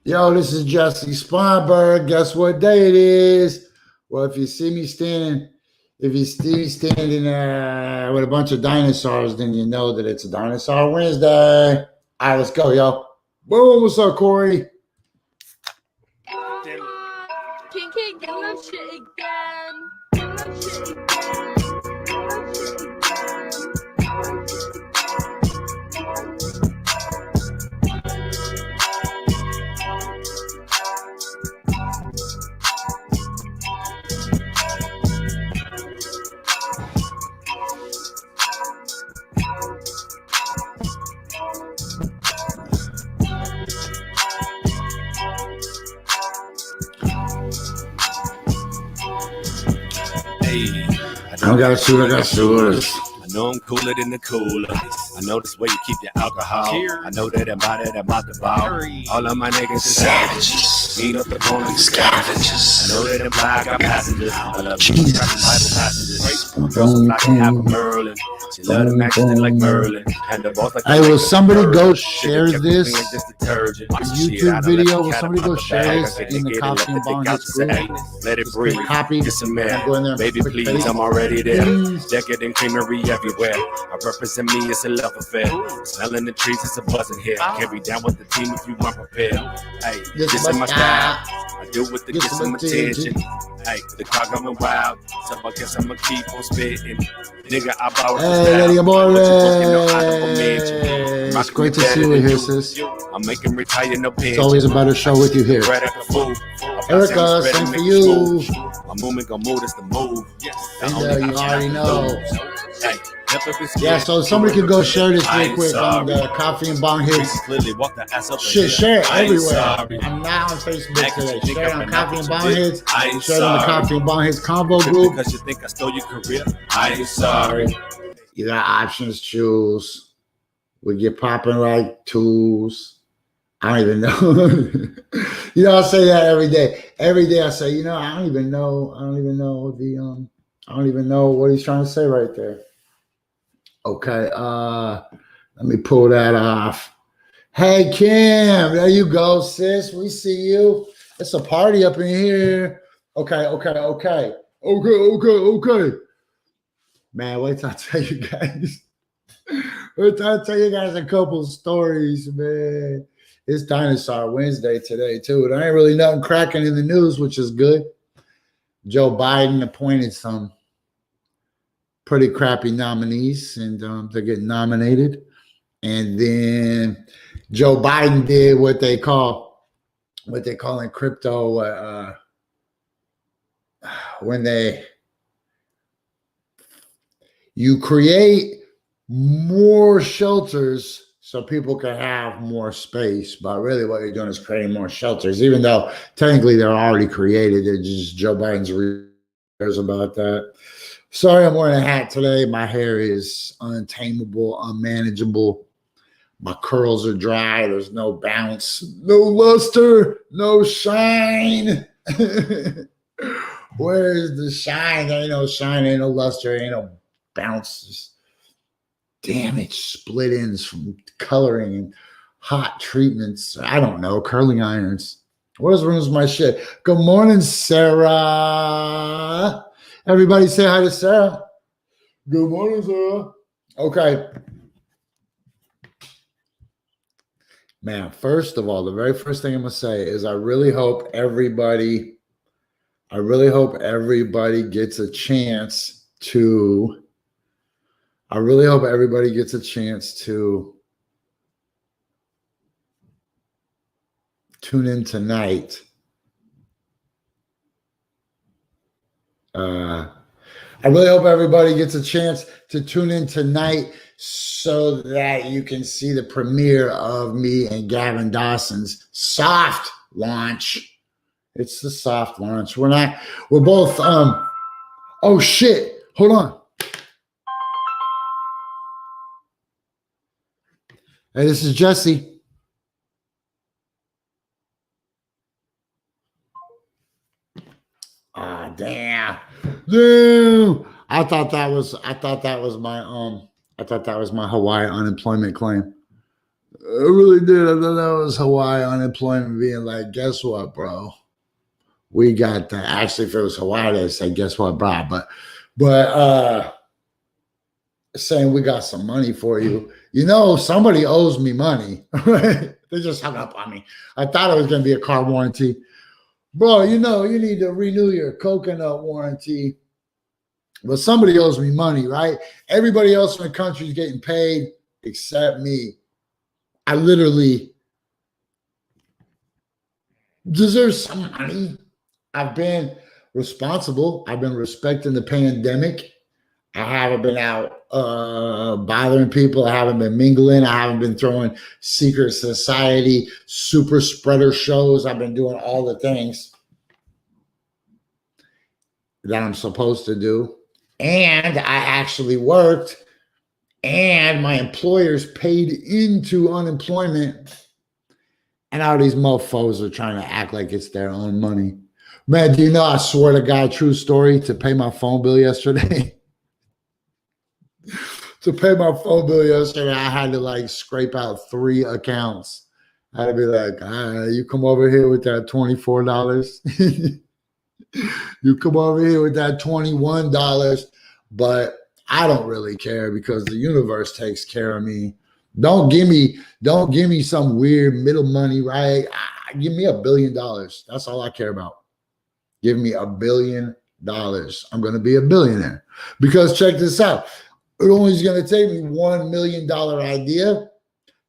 Yo, this is Jessie Sponberg. Guess what day it is? Well, if you see me standing, if you see me standing with a bunch of dinosaurs, then you know that it's a Dinosaur Wednesday. All right, let's go, yo. Boom, what's up, Corey? Damn it. King, get that shit again. Get that shit again. Get that shit again. I don't gotta shoot, I got shooters. I know I'm cooler than the cooler. I know this way you keep your alcohol. I know that about the ball. All of my niggas is savages. Eat up the bone like scavengers. I know that I'm black, I'm passengers. I love Jesus. Bible passages. Girls like half a Merlin. She love the Mexican like Merlin. And the boss like hey, will somebody go share this YouTube video? Will somebody go share this in the Coffee and Bonghits group? Let it breathe. Copy. Get some air. Go in there. Baby, please, I'm already there. Decadent creamery everywhere. I represent me, it's a love affair. Smelling the trees, it's a buzzing here. Carry down with the team if you weren't prepared. Hey, this is my style. I deal with the get some attention. Hey, the crowd going wild, so I guess I'ma keep on spitting. Nigga, I bow. Hey, Lady Amore. It's great to see you here, sis. I'm making retire no pension. It's always a better show with you here. Erica, same for you. My movement gon' move, it's the move. And you already know. Hey. Yeah, so somebody could go share this real quick on the Coffee and Bonghits. Shit, share it everywhere. I'm now on Facebook today. Share it on Coffee and Bonghits. Share it on the Coffee and Bonghits combo group. Because you think I stole your career, I ain't sorry. You got options, choose. We get popping like tools. I don't even know. You know, I say that every day. Every day I say, you know, I don't even know what he's trying to say right there. Okay, let me pull that off. Hey, Kim, there you go, sis. We see you. It's a party up in here. Okay. Man, wait till I tell you guys. Wait till I tell you guys a couple of stories, man. It's Dinosaur Wednesday today, too. There ain't really nothing cracking in the news, which is good. Joe Biden appointed some pretty crappy nominees, and they're getting nominated. And then Joe Biden did what they call in crypto when you create more shelters so people can have more space, but really what you're doing is creating more shelters, even though technically they're already created. It's just Joe Biden's cares about that. Sorry, I'm wearing a hat today. My hair is untamable, unmanageable. My curls are dry. There's no bounce, no luster, no shine. Where is the shine? There ain't no shine, ain't no luster, ain't no bounce. Damaged split ends from coloring and hot treatments. I don't know, curling irons. What is wrong with my shit? Good morning, Sarah. Everybody say hi to Sarah. Good morning, Sarah. Okay. Man, first of all, the very first thing I'm going to say is I really hope everybody gets a chance to tune in tonight. I really hope everybody gets a chance to tune in tonight so that you can see the premiere of me and Gavin Dawson's soft launch. It's the soft launch. We're both, oh shit, hold on. Hey, this is Jessie. Ah, damn. I thought that was my Hawaii unemployment claim. I really did. I thought that was Hawaii unemployment being like, guess what, bro? We got that. Actually, if it was Hawaii, they'd say, guess what, bro? But saying we got some money for you. You know, somebody owes me money, right? They just hung up on me. I thought it was going to be a car warranty. Bro, you know, you need to renew your coconut warranty. But somebody owes me money, right? Everybody else in the country is getting paid except me. I literally deserve some money. I've been responsible. I've been respecting the pandemic. I haven't been out bothering people. I haven't been mingling. I haven't been throwing secret society, super spreader shows. I've been doing all the things that I'm supposed to do. And I actually worked, and my employers paid into unemployment. And all these mofos are trying to act like it's their own money. Man, do you know, I swear to God, true story, to pay my phone bill yesterday. To pay my phone bill yesterday, I had to like scrape out 3 accounts. I had to be like, you come over here with that $24. You come over here with that $21. But I don't really care because the universe takes care of me. Don't give me some weird middle money, right? Give me $1 billion. That's all I care about. Give me $1 billion. I'm going to be a billionaire. Because check this out. It only is going to take me $1 million idea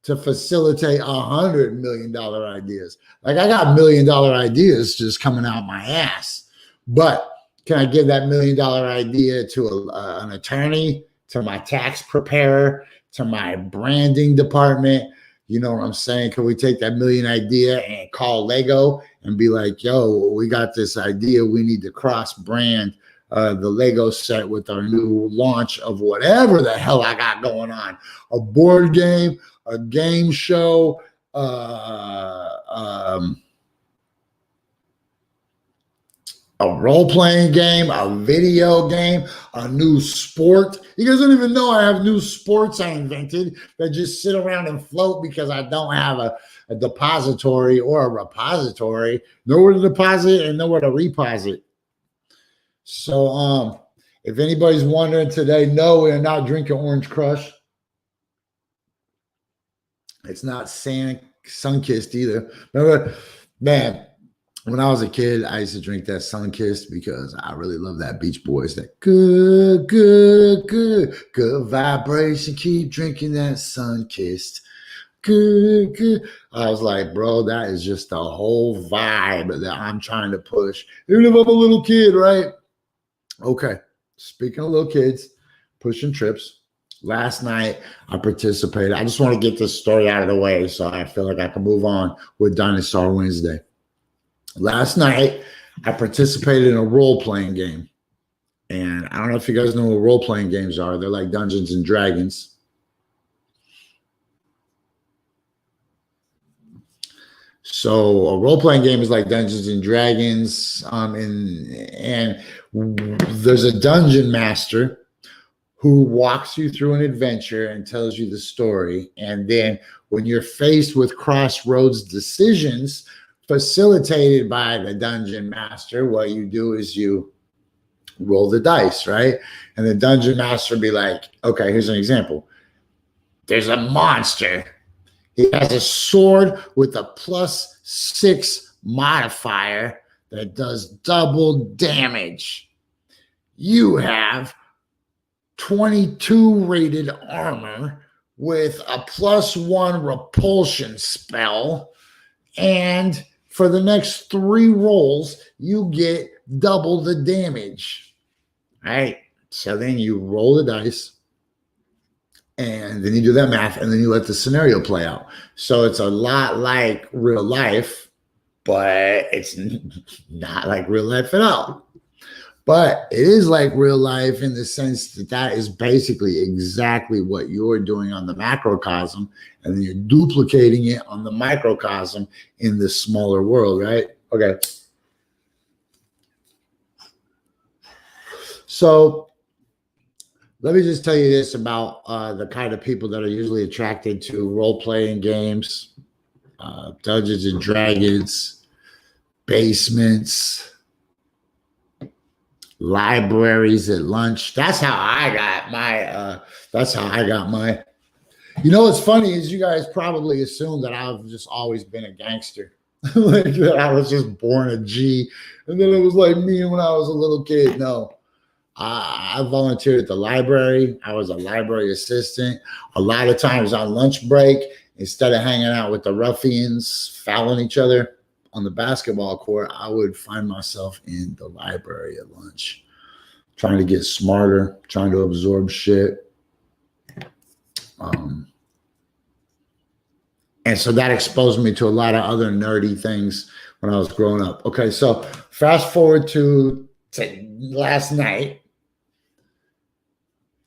to facilitate $100 million ideas. Like I got $1 million ideas just coming out my ass. But can I give that $1 million idea to an attorney, to my tax preparer, to my branding department? You know what I'm saying? Can we take that million idea and call Lego and be like, yo, we got this idea. We need to cross brand the Lego set with our new launch of whatever the hell I got going on. A board game, a game show, a role-playing game, a video game, a new sport. You guys don't even know I have new sports I invented that just sit around and float because I don't have a depository or a repository. Nowhere to deposit and nowhere to reposit. So if anybody's wondering today, no, we're not drinking Orange Crush. It's not Sunkissed either. Remember, man, when I was a kid, I used to drink that Sunkissed because I really love that Beach Boys. That good vibration. Keep drinking that Sunkissed. Good. I was like, bro, that is just the whole vibe that I'm trying to push. Even if I'm a little kid, right? Okay. Speaking of little kids, pushing trips. Last night, I participated. I just want to get this story out of the way so I feel like I can move on with Dinosaur Wednesday. Last night, I participated in a role-playing game. And I don't know if you guys know what role-playing games are. They're like Dungeons and Dragons. So a role-playing game is like Dungeons and Dragons. And there's a dungeon master who walks you through an adventure and tells you the story. And then when you're faced with crossroads decisions facilitated by the dungeon master, what you do is you roll the dice, right? And the dungeon master will be like, okay, here's an example. There's a monster. He has a sword with a +6 modifier that does double damage. You have 22 rated armor with a +1 repulsion spell. And for the next 3 rolls, you get double the damage. All right. So then you roll the dice. And then you do that math, and then you let the scenario play out. So it's a lot like real life, but it's not like real life at all. But it is like real life in the sense that that is basically exactly what you're doing on the macrocosm, and then you're duplicating it on the microcosm in the smaller world, right? Okay. So let me just tell you this about the kind of people that are usually attracted to role-playing games, Dungeons and Dragons, basements, libraries at lunch. That's how I got my. You know what's funny is you guys probably assume that I've just always been a gangster. Like that I was just born a G. And then it was like me when I was a little kid. No. I volunteered at the library. I was a library assistant. A lot of times on lunch break, instead of hanging out with the ruffians, fouling each other on the basketball court, I would find myself in the library at lunch, trying to get smarter, trying to absorb shit. And so that exposed me to a lot of other nerdy things when I was growing up. Okay, so fast forward to last night.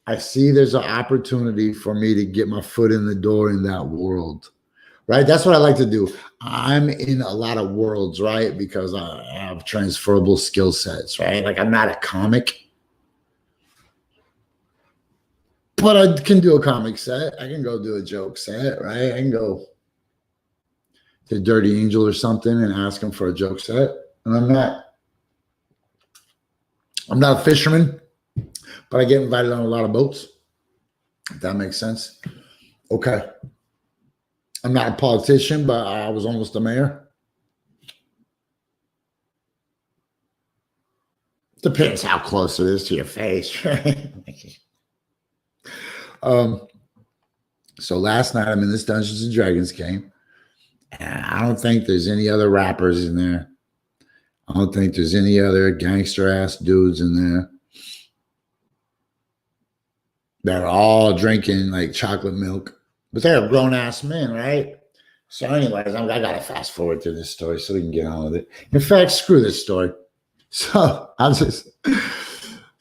I see there's an opportunity for me to get my foot in the door in that world, right? That's what I like to do. I'm in a lot of worlds, right? Because I have transferable skill sets, right? Like I'm not a comic, but I can do a comic set. I can go do a joke set, right? I can go to Dirty Angel or something and ask him for a joke set. And I'm not a fisherman, but I get invited on a lot of boats, if that makes sense. Okay. I'm not a politician, but I was almost a mayor. Depends how close it is to your face, right? So last night I'm in this Dungeons and Dragons game, and I don't think there's any other rappers in there. I don't think there's any other gangster ass dudes in there. They're all drinking like chocolate milk, but they're grown ass men, right? So anyways, I gotta fast forward through this story so we can get on with it. In fact, screw this story. So I'll just, they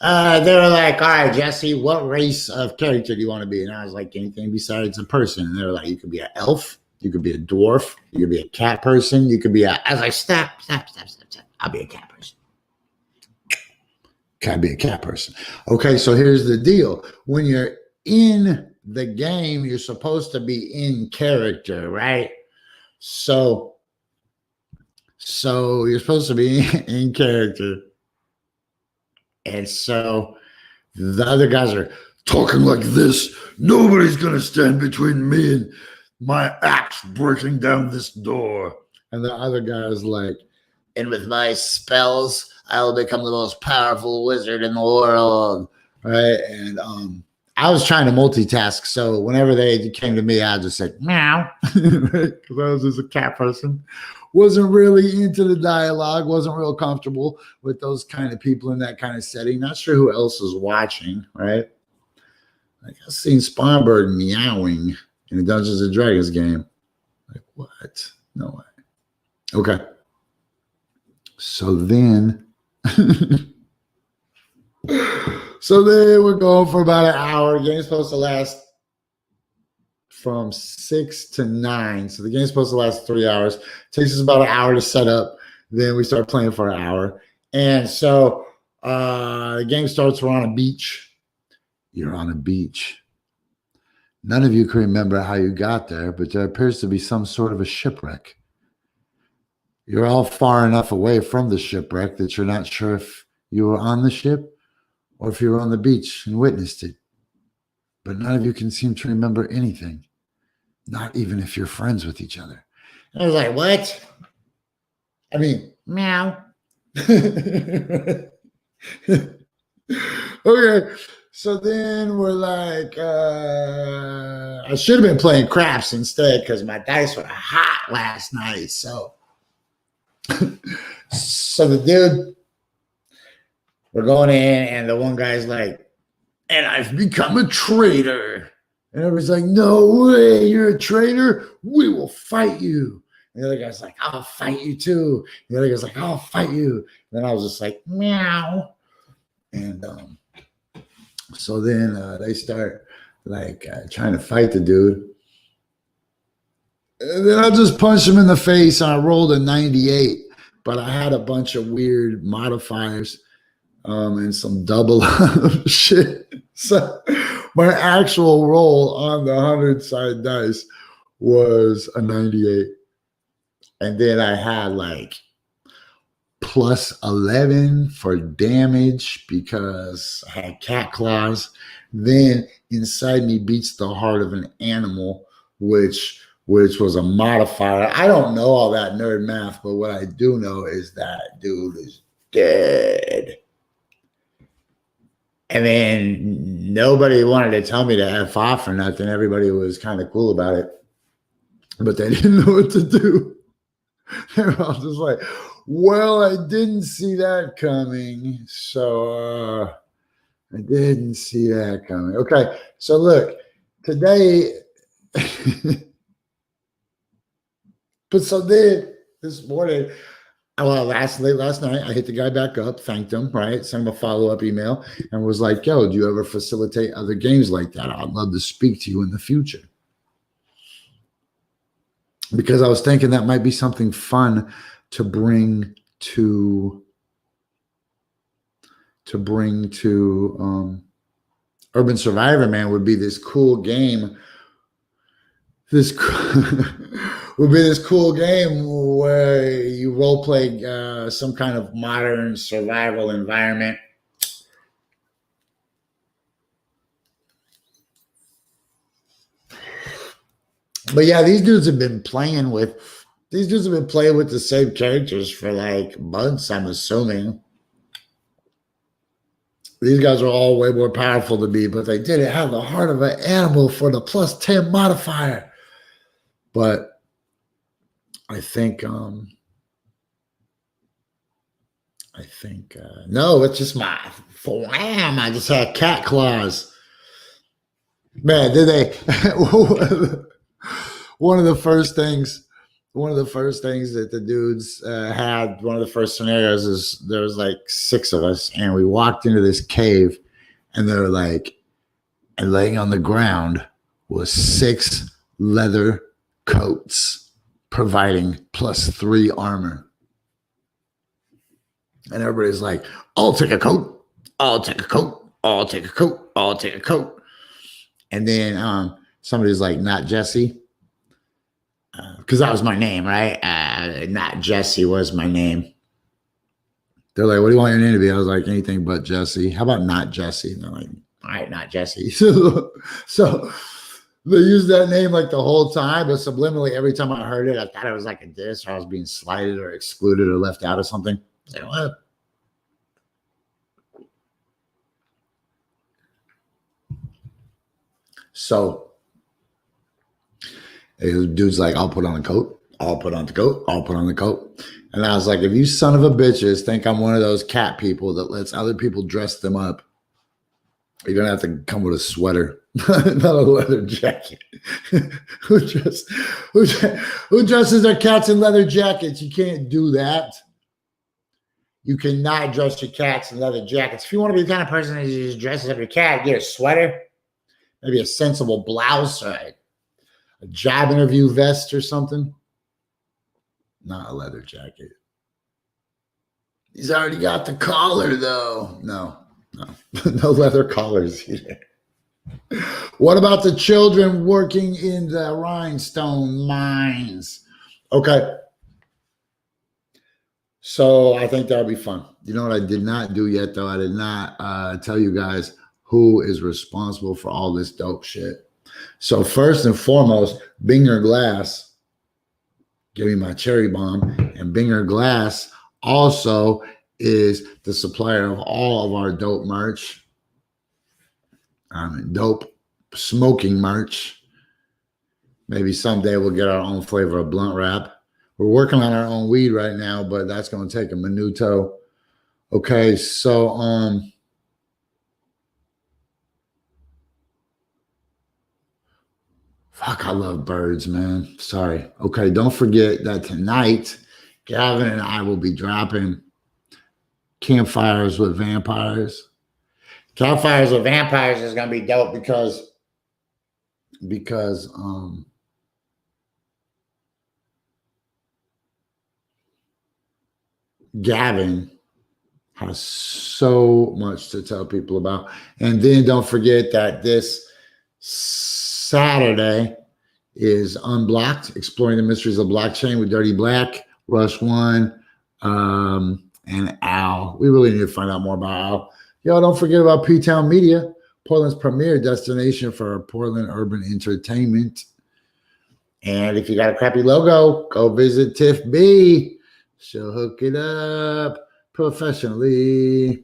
were like, all right, Jesse, what race of character do you want to be? And I was like, anything besides a person. And they were like, you could be an elf, you could be a dwarf, you could be a cat person, you could be I was like, stop. I'll be a cat person. Can I be a cat person? Okay, so here's the deal. When you're in the game, you're supposed to be in character, right? So you're supposed to be in character. And so the other guys are talking like this. Nobody's going to stand between me and my axe breaking down this door. And the other guy is like, and with my spells, I will become the most powerful wizard in the world, right? And I was trying to multitask, so whenever they came to me, I just said meow, because I was just a cat person. Wasn't really into the dialogue, wasn't real comfortable with those kind of people in that kind of setting. Not sure who else was watching, right? Like I've seen Spawnbird meowing in the Dungeons and Dragons game. Like what? No way. Okay. So then we're going for about an hour. The game's supposed to last from 6 to 9. So the game's supposed to last 3 hours. It takes us about an hour to set up. Then we start playing for an hour. And so the game starts. We're on a beach. You're on a beach. None of you can remember how you got there, but there appears to be some sort of a shipwreck. You're all far enough away from the shipwreck that you're not sure if you were on the ship or if you were on the beach and witnessed it. But none of you can seem to remember anything, not even if you're friends with each other. I was like, what? I mean, meow. Okay. So then we're like, I should have been playing craps instead because my dice were hot last night. So the dude, we're going in, and the one guy's like, and I've become a traitor. And everybody's like, no way, you're a traitor? We will fight you. And the other guy's like, I'll fight you too. And the other guy's like, I'll fight you. And then I was just like, meow. And so then they start like trying to fight the dude. And then I just punched him in the face, and I rolled a 98. But I had a bunch of weird modifiers. and some double shit. So my actual roll on the 100-side dice was a 98. And then I had like plus 11 for damage because I had cat claws. Then inside me beats the heart of an animal, which was a modifier. I don't know all that nerd math, but what I do know is that dude is dead. And then nobody wanted to tell me to F off or nothing. Everybody was kind of cool about it, but they didn't know what to do. They were all just like, well, I didn't see that coming. So I didn't see that coming. Okay, so look, today, but so then this morning, well, last night, I hit the guy back up, thanked him, right? Sent him a follow-up email and was like, yo, do you ever facilitate other games like that? I'd love to speak to you in the future. Because I was thinking that might be something fun to bring to Urban Survivor, man, would be this cool game. This would be this cool game where you role play some kind of modern survival environment. But yeah, these dudes have been playing with the same characters for like months, I'm assuming. These guys are all way more powerful than me, but they didn't have the heart of an animal for the plus 10 modifier. But I think no, it's just my wham. I just had cat claws. Man, did they? One of the first things that the dudes had, one of the first scenarios is there was like 6 of us, and we walked into this cave, and they were like, and laying on the ground was 6 leather coats, providing plus 3 armor. And everybody's like, I'll take a coat, I'll take a coat, I'll take a coat, I'll take a coat. And then somebody's like, not Jessie. Because that was my name, right? Not Jessie was my name. They're like, what do you want your name to be? I was like, anything but Jessie. How about not Jessie? And they're like, all right, not Jessie. So they used that name like the whole time, but subliminally, every time I heard it, I thought it was like a diss, or I was being slighted or excluded or left out of something. I was like, what? So dude's like, I'll put on a coat, I'll put on the coat, I'll put on the coat. And I was like, if you son of a bitches think I'm one of those cat people that lets other people dress them up, you're going to have to come with a sweater, not a leather jacket. Who dresses their cats in leather jackets? You can't do that. You cannot dress your cats in leather jackets. If you want to be the kind of person that just dresses up your cat, get a sweater, maybe a sensible blouse, or a job interview vest or something. Not a leather jacket. He's already got the collar, though. No leather collars here. What about the children working in the rhinestone mines? Okay. So I think that'll be fun. You know what I did not do yet, though? I did not tell you guys who is responsible for all this dope shit. So first and foremost, Binger Glass gave me my cherry bomb, and Binger Glass also is the supplier of all of our dope merch. Dope smoking merch. Maybe someday we'll get our own flavor of blunt wrap. We're working on our own weed right now, but that's going to take a minuto. Okay, so fuck, I love birds, man. Sorry. Okay, don't forget that tonight, Gavin and I will be dropping Campfires with Vampires. Campfires with Vampires is going to be dope because Gavin has so much to tell people about. And then don't forget that this Saturday is Unblocked, Exploring the Mysteries of Blockchain with Dirty Black, Rush One, and Al. We really need to find out more about Al. Y'all don't forget about P-Town Media, Portland's premier destination for Portland urban entertainment. And if you got a crappy logo, go visit Tiff B. She'll hook it up professionally.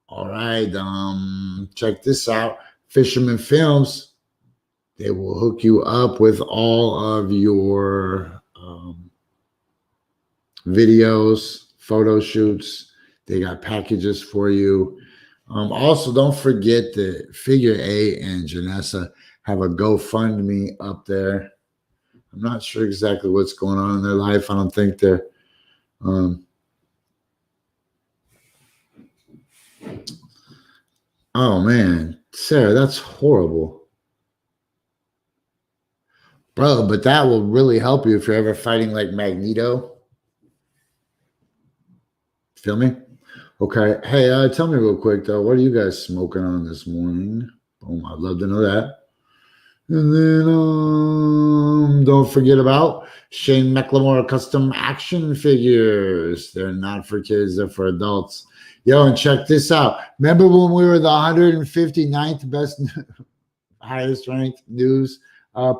All right, check this out. Fisherman Films, they will hook you up with all of your videos, photo shoots. They got packages for you. Also, don't forget that Figure 8 and Janessa have a GoFundMe up there. I'm not sure exactly what's going on in their life. I don't think they're oh man, Sarah, that's horrible. Bro, but that will really help you if you're ever fighting like Magneto. Feel me? Okay. Hey, tell me real quick though, what are you guys smoking on this morning? Boom, I'd love to know that. And then don't forget about Shane McLemore custom action figures. They're not for kids, they're for adults. Yo, and check this out. Remember when we were the 159th best, highest ranked news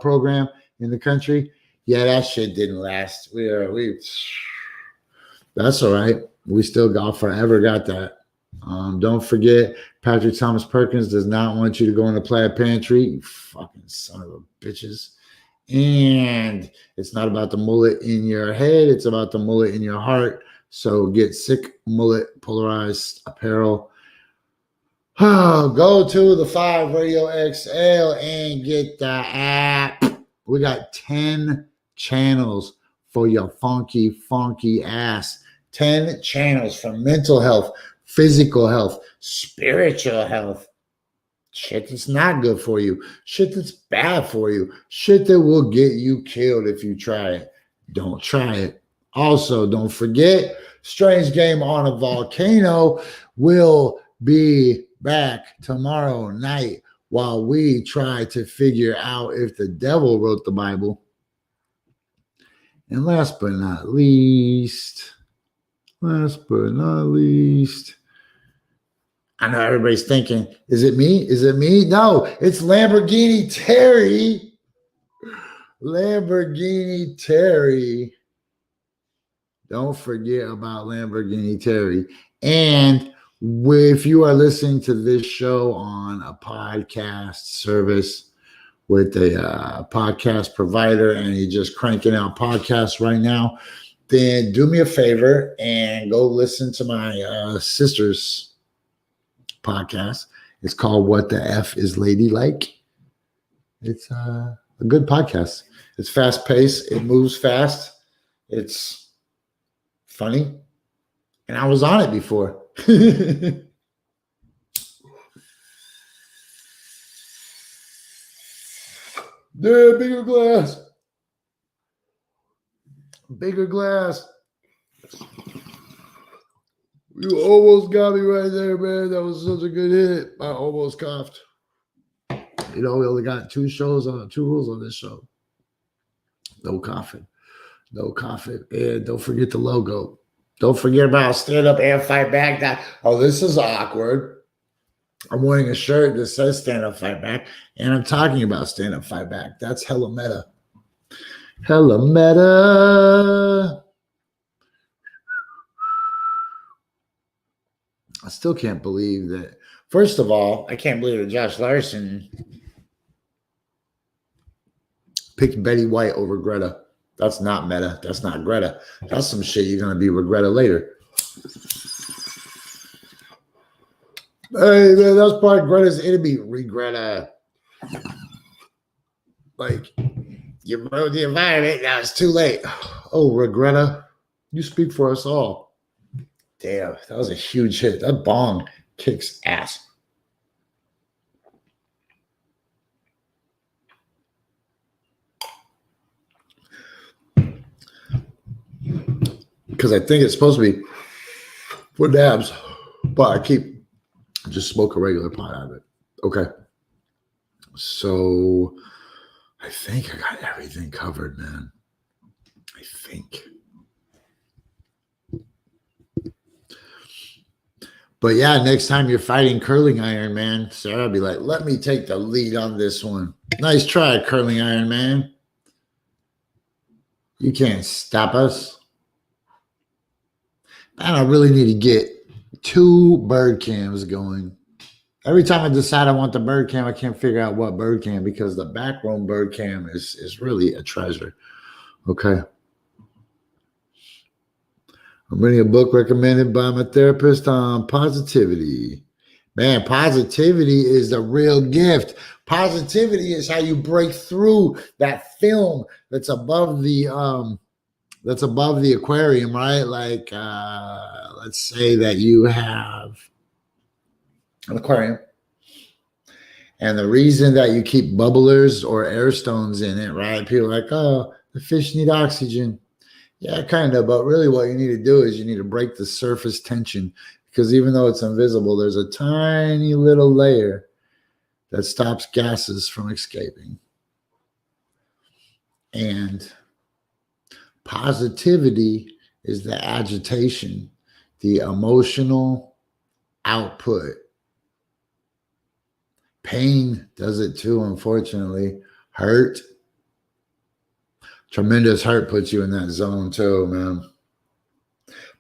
program in the country? Yeah, that shit didn't last. That's all right. We still forever got that. Don't forget, Patrick Thomas Perkins does not want you to go in the plaid pantry. You fucking son of a bitches. And it's not about the mullet in your head. It's about the mullet in your heart. So get sick mullet polarized apparel. Go to the 5 Radio XL and get the app. We got 10 channels for your funky, funky ass. 10 channels for mental health, physical health, spiritual health. Shit that's not good for you. Shit that's bad for you. Shit that will get you killed if you try it. Don't try it. Also, don't forget, Strange Game on a Volcano will be back tomorrow night while we try to figure out if the devil wrote the Bible. And last but not least, I know everybody's thinking, is it me? Is it me? No, it's Lamborghini Terry. Lamborghini Terry. Don't forget about Lamborghini Terry. And if you are listening to this show on a podcast service with a podcast provider and you're just cranking out podcasts right now, then do me a favor and go listen to my sister's podcast. It's called What the F is Ladylike? It's a good podcast. It's fast paced. It moves fast. It's funny. And I was on it before. Yeah, bigger glass. Bigger glass. You almost got me right there, man. That was such a good hit. I almost coughed. You know, we only got 2 rules on this show. No coughing. No coughing. And don't forget the logo. Don't forget about Stand Up and Fight Back. Oh, this is awkward. I'm wearing a shirt that says Stand Up Fight Back, and I'm talking about Stand Up Fight Back. That's hella meta. Hella meta. I still can't believe that. First of all, I can't believe that Josh Larson picked Betty White over Greta. That's not meta. That's not Greta. That's some shit you're going to be with Greta later. Hey, man, that's probably Greta's enemy. Regreta. Like, you ruined the environment. Now it's too late. Oh, Regreta. You speak for us all. Damn, that was a huge hit. That bong kicks ass. Because I think it's supposed to be for dabs, but I just smoke a regular pot out of it. Okay. So I think I got everything covered, man. I think. But yeah, next time you're fighting curling iron, man, Sarah be like, let me take the lead on this one. Nice try, curling iron, man. You can't stop us. Man, I really need to get 2 bird cams going. Every time I decide I want the bird cam, I can't figure out what bird cam because the backroom bird cam is really a treasure. Okay. I'm reading a book recommended by my therapist on positivity. Man, positivity is the real gift. Positivity is how you break through that film that's above the aquarium, right? Like, let's say that you have an aquarium, and the reason that you keep bubblers or air stones in it, right? People are like, oh, the fish need oxygen. Yeah, kind of. But really what you need to do is you need to break the surface tension, because even though it's invisible, there's a tiny little layer that stops gases from escaping. And positivity is the agitation, the emotional output. Pain does it too, unfortunately. Hurt. Tremendous hurt puts you in that zone too, man.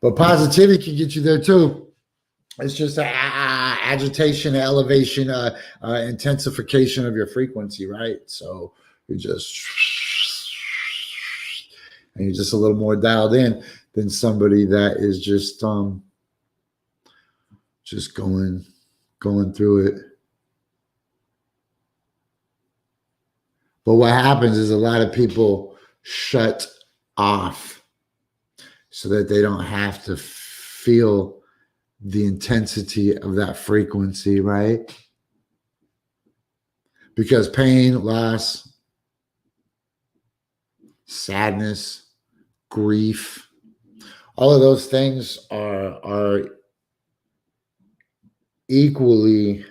But positivity can get you there too. It's just agitation, elevation, intensification of your frequency, right? So you're just a little more dialed in than somebody that is just going through it. But what happens is a lot of people shut off so that they don't have to feel the intensity of that frequency, right? Because pain, loss, sadness, grief, all of those things are equally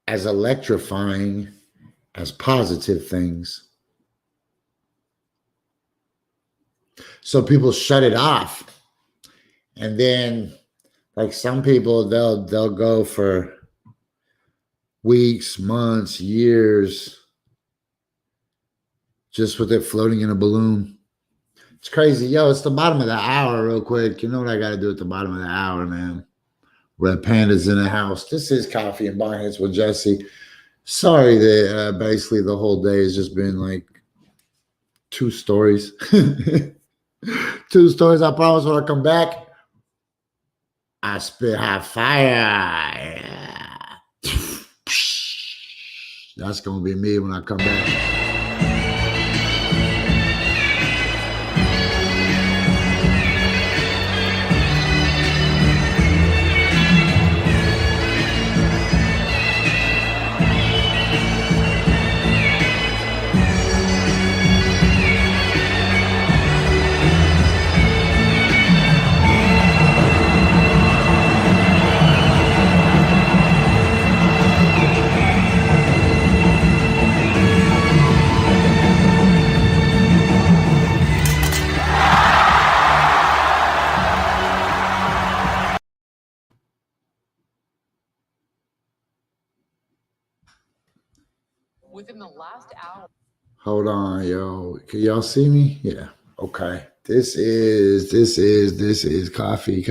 as electrifying as positive things. So people shut it off. And then, like some people, they'll go for weeks, months, years, just with it floating in a balloon. It's crazy. Yo, it's the bottom of the hour real quick. You know what I got to do at the bottom of the hour, man? Red Panda's in the house. This is Coffee and Bonghits with Jessie. Sorry that basically the whole day has just been like 2 stories. 2 stories. I promise when I come back, I spit hot fire. Yeah. That's going to be me when I come back. Within the last hour. Hold on, yo. Can y'all see me? Yeah. Okay. This is coffee,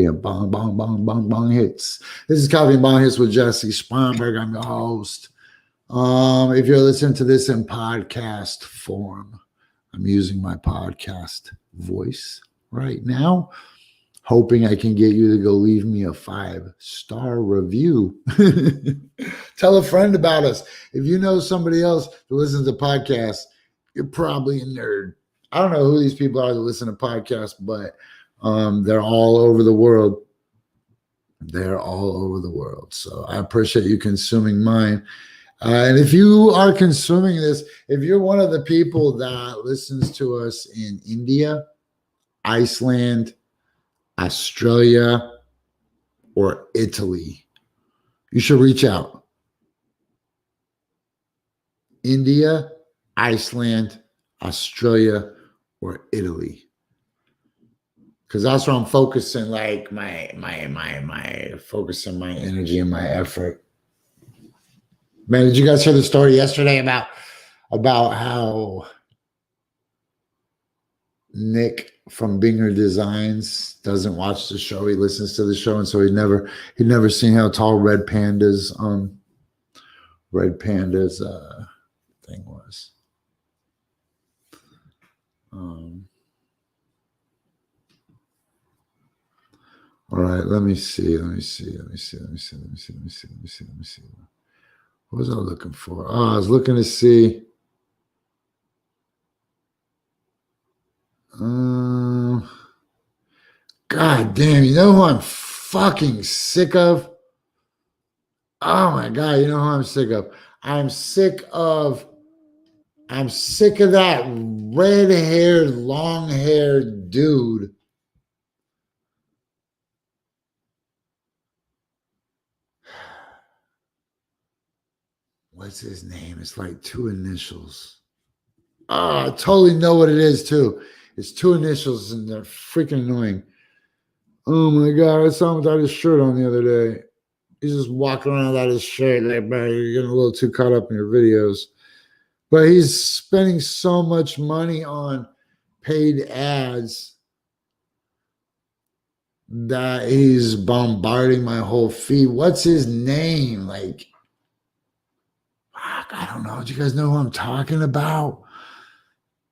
and bong hits. This is Coffee and Bong Hits with Jessie Sponberg. I'm your host. If you're listening to this in podcast form, I'm using my podcast voice right now, hoping I can get you to go leave me a 5-star review. Tell a friend about us. If you know somebody else who listens to podcasts, you're probably a nerd. I don't know who these people are that listen to podcasts, but they're all over the world. They're all over the world. So I appreciate you consuming mine. And if you are consuming this, if you're one of the people that listens to us in India, Iceland, Australia, or Italy, you should reach out. India, Iceland, Australia, or Italy. Because that's where I'm focusing like my focusing my energy and my effort. Man, did you guys hear the story yesterday about how Nick from Binger Designs doesn't watch the show? He listens to the show, and so he'd never seen how tall Red Panda's thing was. All right, let me see. What was I looking for? Oh, I was looking to see. God damn, you know who I'm fucking sick of? Oh my God, you know who I'm sick of? I'm sick of that red-haired, long-haired dude. What's his name? It's like 2 initials. Oh, I totally know what it is too. It's 2 initials and they're freaking annoying. Oh my God, I saw him without his shirt on the other day. He's just walking around without his shirt. Like, bro, you're getting a little too caught up in your videos. But he's spending so much money on paid ads that he's bombarding my whole feed. What's his name? Like, I don't know. Do you guys know who I'm talking about?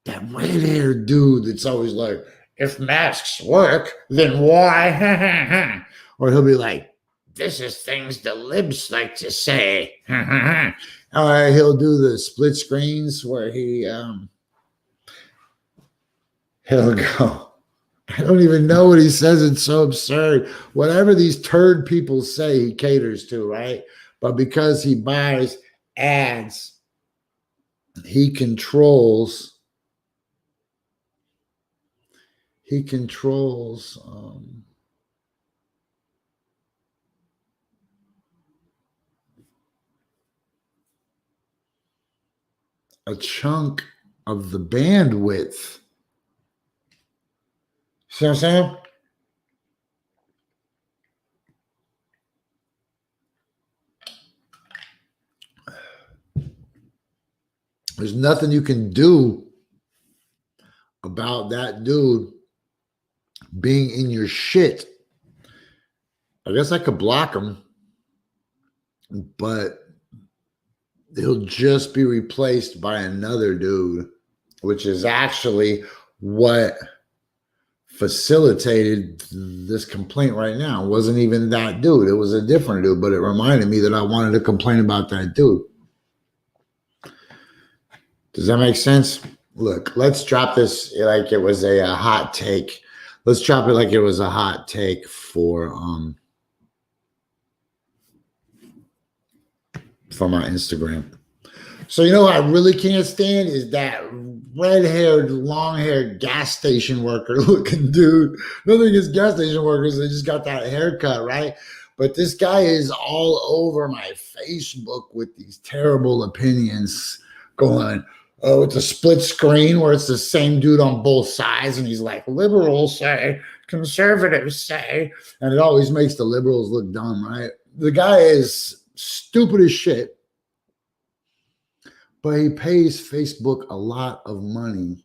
That red-haired dude that's always like, if masks work, then why? Or he'll be like, this is things the libs like to say. Or he'll do the split screens where he'll go, I don't even know what he says. It's so absurd. Whatever these turd people say, he caters to, right? But because he buys ads, he controls a chunk of the bandwidth. See what I'm saying? There's nothing you can do about that dude being in your shit. I guess I could block him, but he'll just be replaced by another dude, which is actually what facilitated this complaint right now. It wasn't even that dude. It was a different dude, but it reminded me that I wanted to complain about that dude. Does that make sense? Look, let's drop this like it was a hot take. Let's drop it like it was a hot take for my Instagram. So you know what I really can't stand is that red-haired, long-haired gas station worker looking dude. Nothing against gas station workers, they just got that haircut, right? But this guy is all over my Facebook with these terrible opinions going, oh, it's a split screen where it's the same dude on both sides. And he's like, liberals say, conservatives say. And it always makes the liberals look dumb, right? The guy is stupid as shit. But he pays Facebook a lot of money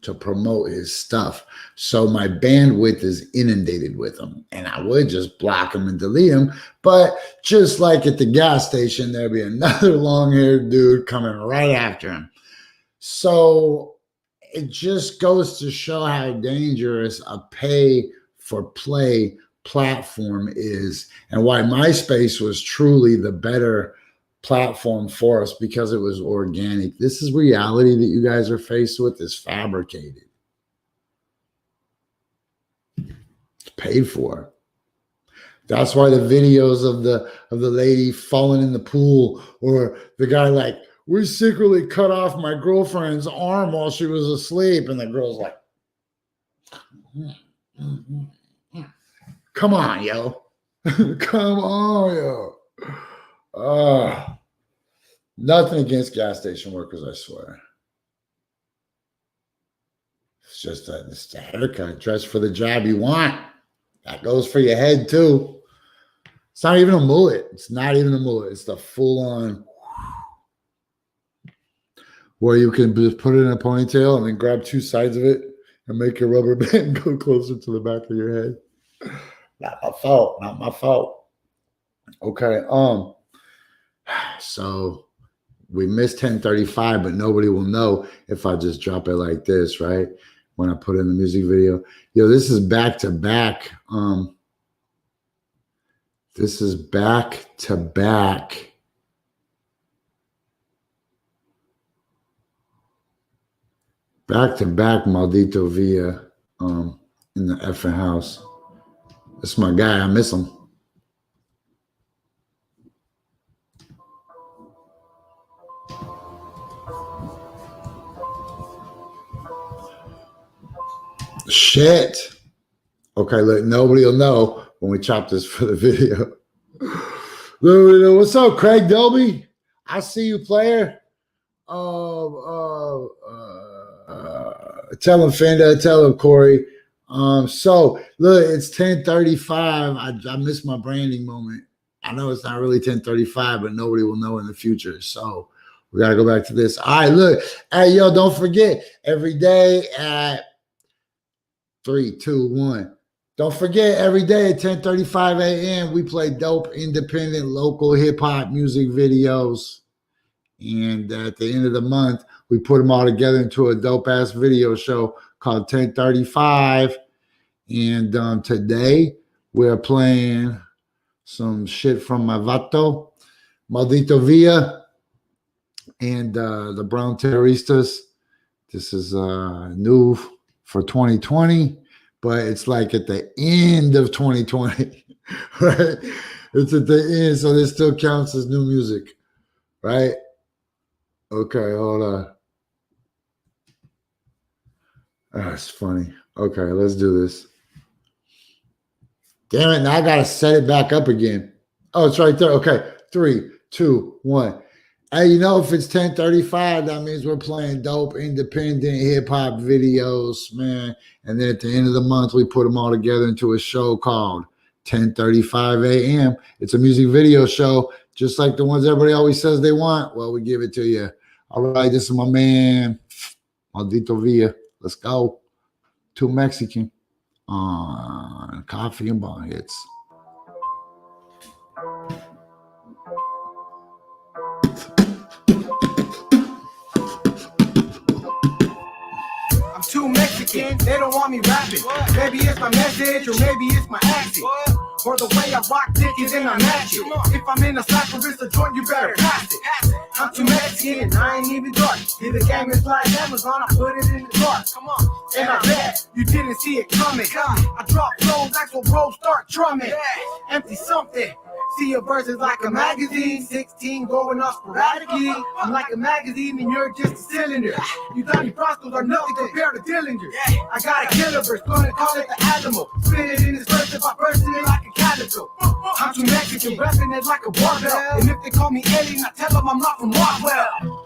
to promote his stuff. So my bandwidth is inundated with him. And I would just block him and delete him. But just like at the gas station, there'd be another long-haired dude coming right after him. So it just goes to show how dangerous a pay-for-play platform is and why MySpace was truly the better platform for us, because it was organic. This is reality that you guys are faced with is fabricated. It's paid for. That's why the videos of the lady falling in the pool, or the guy like, we secretly cut off my girlfriend's arm while she was asleep, and the girl's like, come on, yo. Come on, yo. Nothing against gas station workers, I swear. It's just it's a haircut. Dress for the job you want. That goes for your head, too. It's not even a mullet. It's not even a mullet. It's the full-on where you can just put it in a ponytail and then grab two sides of it and make your rubber band go closer to the back of your head. Not my fault. Not my fault. Okay. So we missed 10:35, but nobody will know if I just drop it like this, right? When I put in the music video. Yo, this is back to back. This is back to back. Back to back Maldito Villa in the effing house. That's my guy. I miss him. Shit. Okay, look, nobody will know when we chop this for the video. What's up, Craig Delby? I see you, player. Tell him, Fenda. Tell him, Corey. So look, it's 10:35. I missed my branding moment. I know it's not really 10:35, but nobody will know in the future. So we gotta go back to this. All right, look. Hey, yo, don't forget every day at 3, 2, 1. Don't forget, every day at 10:35 a.m., we play dope, independent, local hip-hop music videos. And at the end of the month, we put them all together into a dope-ass video show called 1035. And today, we're playing some shit from my vato, Maldito Villa, and the Brown Terroristas. This is new for 2020. But it's like at the end of 2020, right? It's at the end, so this still counts as new music, right? Okay, hold on. That's funny. Okay, let's do this. Damn it, now I gotta set it back up again. Oh, it's right there. Okay, 3, 2, 1. Hey, you know, if it's 10:35, that means we're playing dope, independent hip-hop videos, man. And then at the end of the month, we put them all together into a show called 10:35 a.m. It's a music video show, just like the ones everybody always says they want. Well, we give it to you. All right, this is my man, Maldito Villa. Let's go. Too Mexican on Coffee and Bong Hits. Too Mexican, they don't want me rapping. Maybe it's my message, or maybe it's my accent, or the way I rock dick is in a match it. If I'm in a slack or it's a joint, you better pass it. I'm too Mexican and I ain't even dark. If the game is like Amazon, I put it in the dark. Come on, and I bet you didn't see it coming. I drop flows, actual bros start drumming. Empty something. See your verses like a magazine, 16 going off sporadically. I'm like a magazine and you're just a cylinder. You Donnie Brascos are nothing compared to Dillinger. I got a killer verse, gonna call it the animal. Spit it in his verse if I burst it like a calico. I'm too Mexican, repping it like a barbell. And if they call me alien, I tell them I'm not from Rockwell.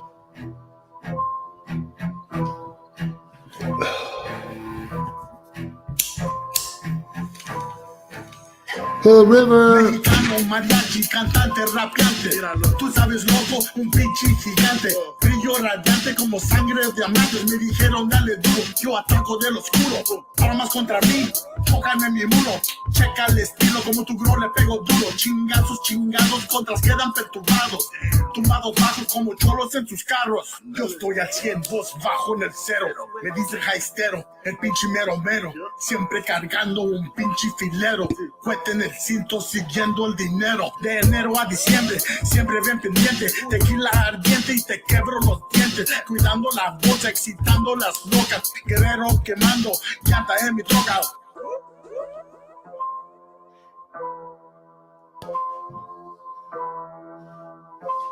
Hill River. Mexicano, mariachi, cantante, rapeante. Tú sabes, loco, un pinche gigante. Brillo radiante como sangre de diamantes. Me dijeron, dale duro, yo ataco del oscuro. Armas contra mí, tócame mi muro. Checa el estilo, como tu gro le pego duro. Chingazos, chingados, contras quedan perturbados. Tumbados bajos como cholos en sus carros. Yo estoy al 100, vos bajo en el cero. Me dice jaistero, el pinche mero mero. Siempre cargando un pinche filero. Cuete en el cinto siguiendo el dinero. De enero a diciembre, siempre bien pendiente. Tequila ardiente y te quebro los dientes. Cuidando la voz, excitando las locas. Guerrero quemando, llanta en mi troca.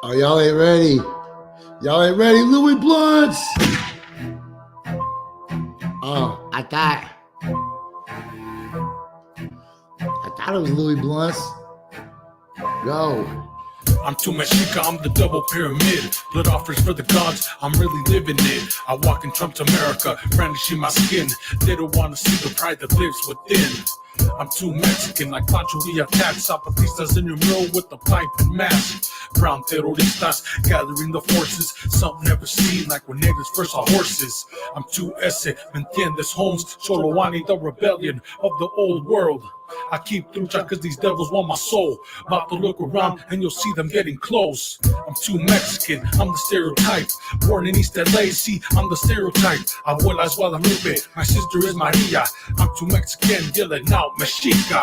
Oh, y'all ain't ready. Y'all ain't ready. Louis Blunts. Oh, I thought it was Louis Blunts. Go. I'm too Mexica, I'm the double pyramid. Blood offers for the gods, I'm really living it. I walk in Trump's America, brandishing my skin. They don't want to see the pride that lives within. I'm too Mexican, like Pancho Villa cats. Zapatistas in your mill with the pipe and mask. Brown terroristas gathering the forces. Something never seen, like when niggas first saw horses. I'm too ese, ¿me entiendes, Holmes? Cholowani, the rebellion of the old world. I keep trucha cause these devils want my soul. About to look around and you'll see them getting close. I'm too Mexican, I'm the stereotype. Born in East LA, see, I'm the stereotype. Abuela es Guadalupe, my sister is Maria. I'm too Mexican, yelling out, Mexica.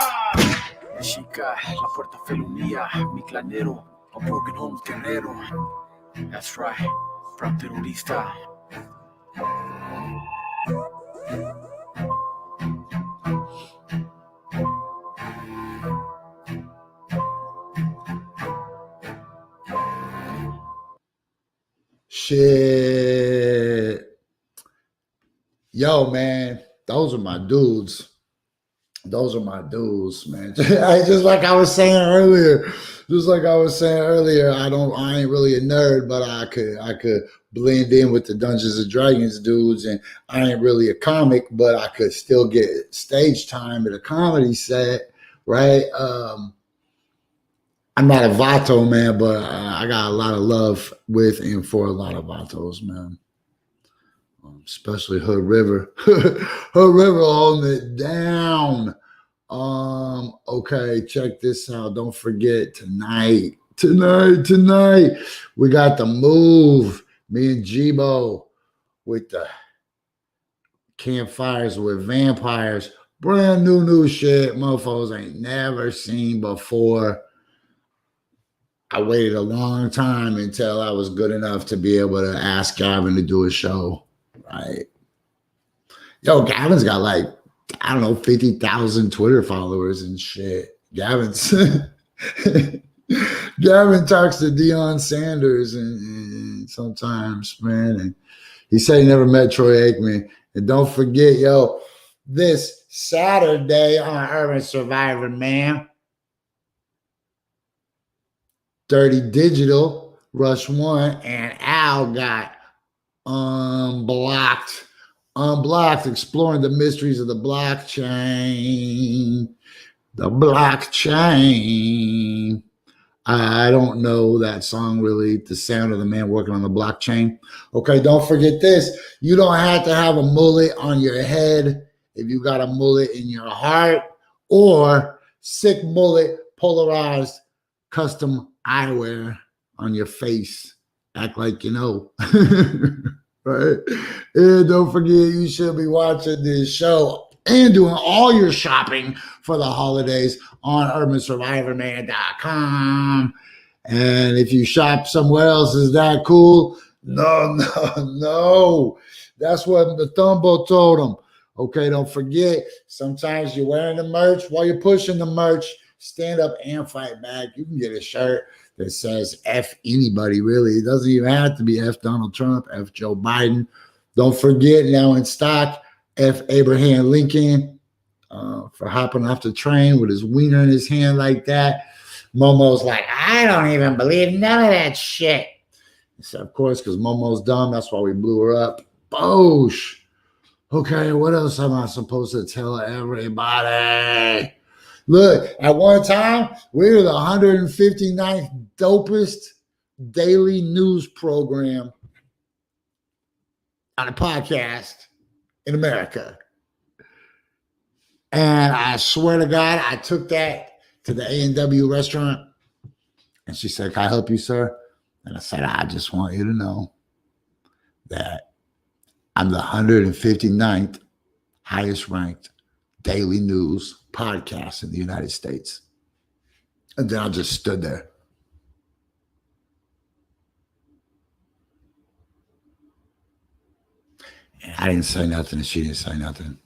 Mexica, la puerta felonía, mi clanero, a broken home guerrero. That's right, from terrorista. Shit. Yo, man, those are my dudes. Those are my dudes, man. Just like I was saying earlier. I ain't really a nerd, but I could blend in with the Dungeons and Dragons dudes, and I ain't really a comic, but I could still get stage time at a comedy set, right? I'm not a Vato, man, but I got a lot of love with and for a lot of Vatos, man. Especially Hood River. Hood River holding it down. Okay, check this out. Don't forget tonight, we got the move. Me and Jibo with the campfires with vampires. Brand new shit. Mofos ain't never seen before. I waited a long time until I was good enough to be able to ask Gavin to do a show, right? Yo, Gavin's got like, I don't know, 50,000 Twitter followers and shit. Gavin talks to Deion Sanders and sometimes, man. And he said he never met Troy Aikman. And don't forget, yo, this Saturday on Urban Survivor, man, Dirty Digital, Rush 1, and Al got Unblocked, exploring the mysteries of the blockchain. The blockchain. I don't know that song really, the sound of the man working on the blockchain. Okay, don't forget this. You don't have to have a mullet on your head if you got a mullet in your heart, or sick mullet polarized custom eyewear on your face. Act like you know. Right? And don't forget, you should be watching this show and doing all your shopping for the holidays on urbansurvivorman.com. And if you shop somewhere else, is that cool? No. That's what the Thumbo told them. Okay, don't forget, sometimes you're wearing the merch. While you're pushing the merch, stand up and fight back. You can get a shirt that says F anybody, really. It doesn't even have to be F Donald Trump, F Joe Biden. Don't forget, now in stock, F Abraham Lincoln for hopping off the train with his wiener in his hand like that. Momo's like, I don't even believe none of that shit. So, of course, because Momo's dumb, that's why we blew her up. Boosh. Okay, what else am I supposed to tell everybody? Look, at one time, we were the 159th dopest daily news program on a podcast in America. And I swear to God, I took that to the A&W restaurant. And she said, can I help you, sir? And I said, I just want you to know that I'm the 159th highest ranked daily news podcast in the United States. And then I just stood there. And I didn't say nothing, and she didn't say nothing.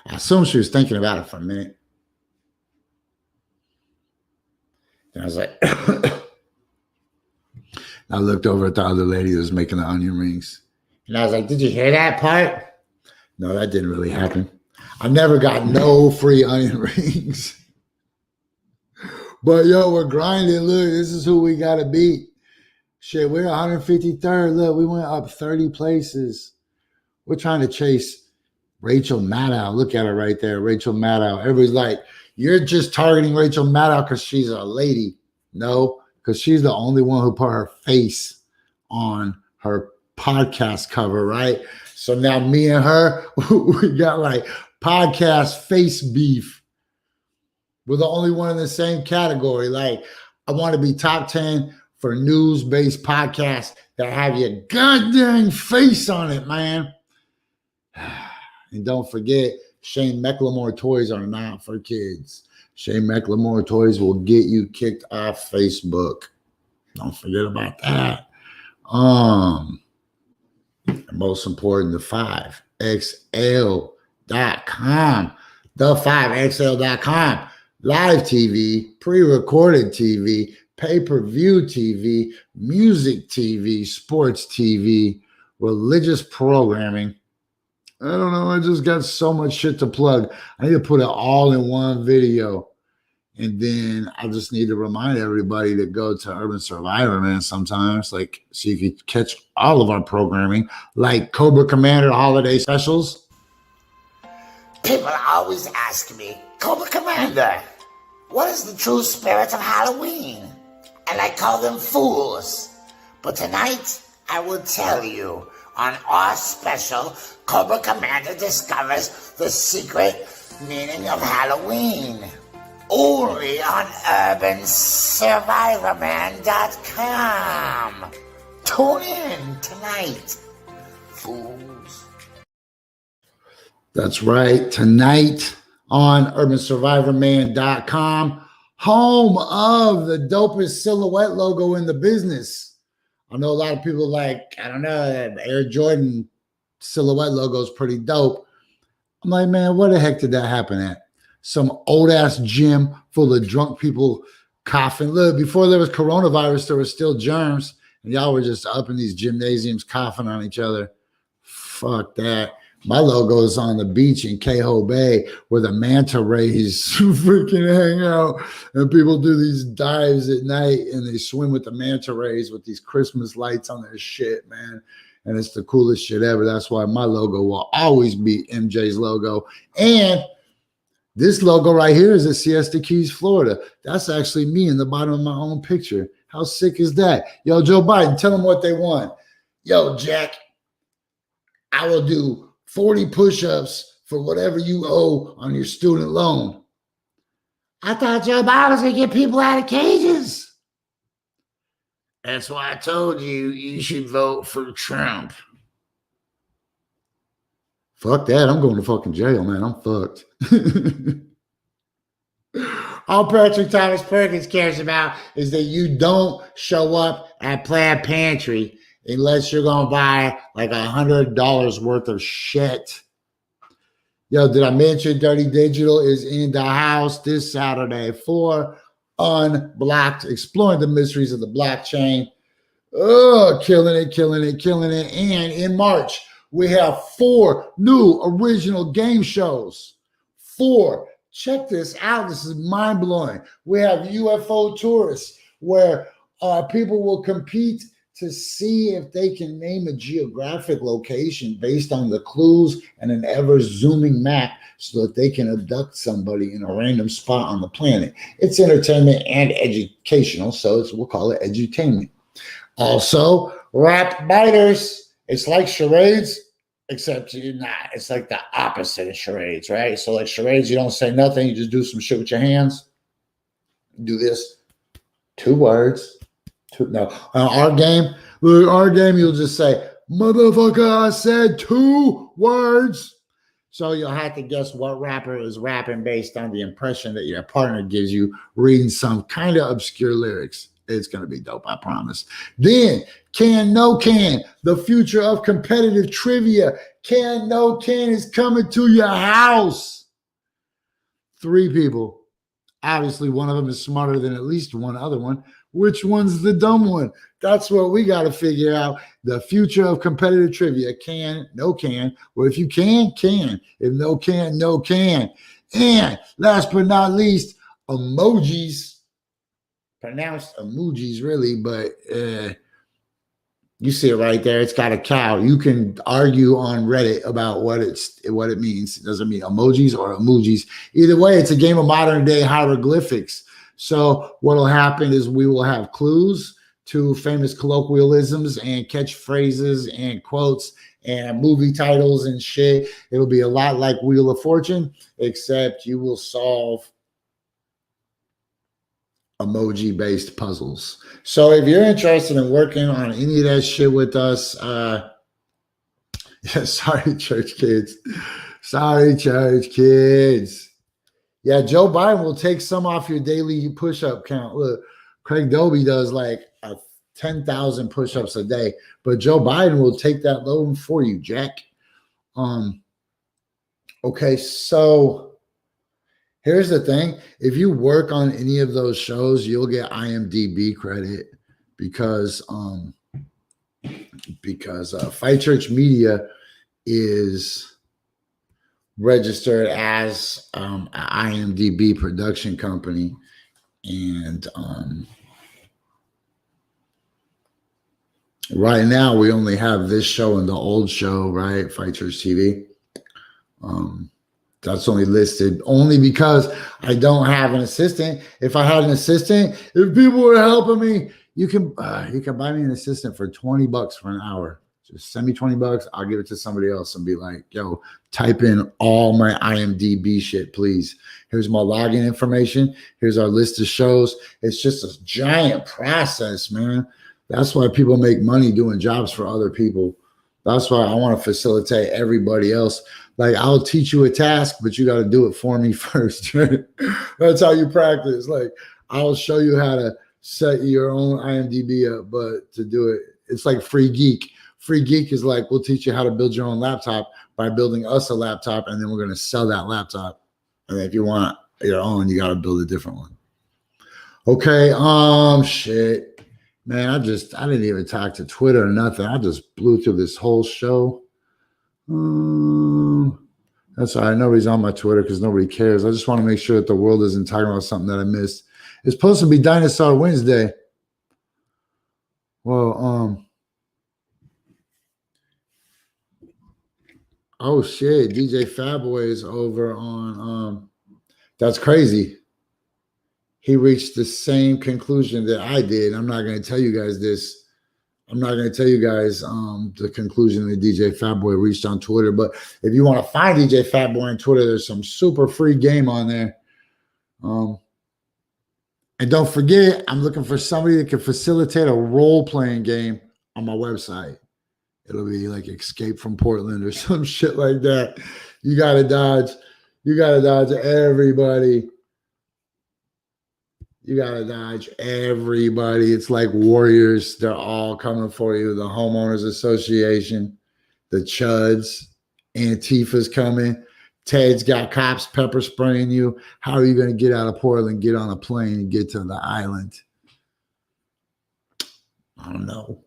I assume she was thinking about it for a minute. And I was like, I looked over at the other lady that was making the onion rings. And I was like, did you hear that part? No, that didn't really happen. I never got no free onion rings. But, yo, we're grinding. Look, this is who we got to beat. Shit, we're 153rd. Look, we went up 30 places. We're trying to chase Rachel Maddow. Look at her right there, Rachel Maddow. Everybody's like, you're just targeting Rachel Maddow because she's a lady. No, because she's the only one who put her face on her podcast cover, right? So now me and her, we got like podcast face beef. We're the only one in the same category. Like, I want to be top 10 for news-based podcasts that have your goddamn face on it, man. And don't forget, Shane McLemore toys are not for kids. Shane McLemore toys will get you kicked off Facebook. Don't forget about that. Most important, the 5XL.com. The 5XL.com. Live TV, pre-recorded TV, pay-per-view TV, music TV, sports TV, religious programming. I don't know. I just got so much shit to plug. I need to put it all in one video. And then I just need to remind everybody to go to Urban Survivor, man, sometimes. Like, so you can catch all of our programming, like Cobra Commander holiday specials. People always ask me, Cobra Commander, what is the true spirit of Halloween? And I call them fools. But tonight, I will tell you on our special, Cobra Commander discovers the secret meaning of Halloween. Only on UrbanSurvivorMan.com. Tune in tonight, fools. That's right. Tonight on UrbanSurvivorMan.com, home of the dopest silhouette logo in the business. I know a lot of people like, I don't know, that Air Jordan silhouette logo is pretty dope. I'm like, man, where the heck did that happen at? Some old-ass gym full of drunk people coughing. Look, before there was coronavirus, there were still germs, and y'all were just up in these gymnasiums coughing on each other. Fuck that. My logo is on the beach in Keho Bay where the manta rays freaking hang out, and people do these dives at night, and they swim with the manta rays with these Christmas lights on their shit, man. And it's the coolest shit ever. That's why my logo will always be MJ's logo. And this logo right here is at Siesta Keys, Florida. That's actually me in the bottom of my own picture. How sick is that? Yo, Joe Biden, tell them what they want. Yo, Jack, I will do 40 push-ups for whatever you owe on your student loan. I thought Joe Biden was going to get people out of cages. That's why I told you you should vote for Trump. Fuck that. I'm going to fucking jail, man. I'm fucked. All Patrick Thomas Perkins cares about is that you don't show up at Plaid Pantry unless you're going to buy like $100 worth of shit. Yo, did I mention Dirty Digital is in the house this Saturday for Unblocked, exploring the mysteries of the blockchain. Oh, killing it, killing it, killing it. And in March, we have 4 new original game shows. 4. Check this out. This is mind-blowing. We have UFO Tourists, where people will compete to see if they can name a geographic location based on the clues and an ever-zooming map so that they can abduct somebody in a random spot on the planet. It's entertainment and educational, so we'll call it edutainment. Also, Rap Biters. It's like charades, except you're not. It's like the opposite of charades, right? So like charades, you don't say nothing. You just do some shit with your hands. Do this. 2 words. No. On our game, you'll just say, motherfucker, I said 2 words. So you'll have to guess what rapper is rapping based on the impression that your partner gives you reading some kind of obscure lyrics. It's going to be dope, I promise. Then, Can No Can, the future of competitive trivia. Can No Can is coming to your house. 3 people. Obviously, one of them is smarter than at least one other one. Which one's the dumb one? That's what we got to figure out. The future of competitive trivia. Can, no can. Well, if you can, can. If no can, no can. And last but not least, emojis. Pronounced emojis, really, but you see it right there. It's got a cow. You can argue on Reddit about what it means. It doesn't mean emojis or emojis. Either way, it's a game of modern day hieroglyphics. So what'll happen is we will have clues to famous colloquialisms and catchphrases and quotes and movie titles and shit. It'll be a lot like Wheel of Fortune, except you will solve emoji-based puzzles. So if you're interested in working on any of that shit with us, yeah, sorry, church kids. Sorry, church kids. Yeah, Joe Biden will take some off your daily push-up count. Look, Craig Doby does like 10,000 push-ups a day, but Joe Biden will take that load for you, Jack. Okay, so here's the thing. If you work on any of those shows, you'll get IMDb credit because Fight Church Media is registered as an IMDb production company. And right now we only have this show and the old show, right? Fight Church TV. That's only listed only because I don't have an assistant. If I had an assistant, if people were helping me, you can buy me an assistant for $20 for an hour. Just send me $20. I'll give it to somebody else and be like, yo, type in all my IMDb shit, please. Here's my login information. Here's our list of shows. It's just a giant process, man. That's why people make money doing jobs for other people. That's why I want to facilitate everybody else. Like, I'll teach you a task, but you got to do it for me first. That's how you practice. Like, I'll show you how to set your own IMDb up, but to do it, it's like Free Geek. Free Geek is like, we'll teach you how to build your own laptop by building us a laptop, and then we're going to sell that laptop. And if you want your own, you got to build a different one. Okay, shit. Man, I didn't even talk to Twitter or nothing. I just blew through this whole show. That's all right. Nobody's on my Twitter because nobody cares. I just want to make sure that the world isn't talking about something that I missed. It's supposed to be Dinosaur Wednesday. Well, oh shit, DJ Fatboy is over on that's crazy. He reached the same conclusion that I did. I'm not going to tell you guys this. I'm not going to tell you guys the conclusion that DJ Fatboy reached on Twitter. But if you want to find DJ Fatboy on Twitter, there's some super free game on there. And don't forget, I'm looking for somebody that can facilitate a role-playing game on my website. It'll be like Escape from Portland or some shit like that. You got to dodge everybody. You got to dodge everybody. It's like warriors. They're all coming for you. The Homeowners Association, the Chuds, Antifa's coming. Ted's got cops pepper spraying you. How are you going to get out of Portland, get on a plane, and get to the island? I don't know.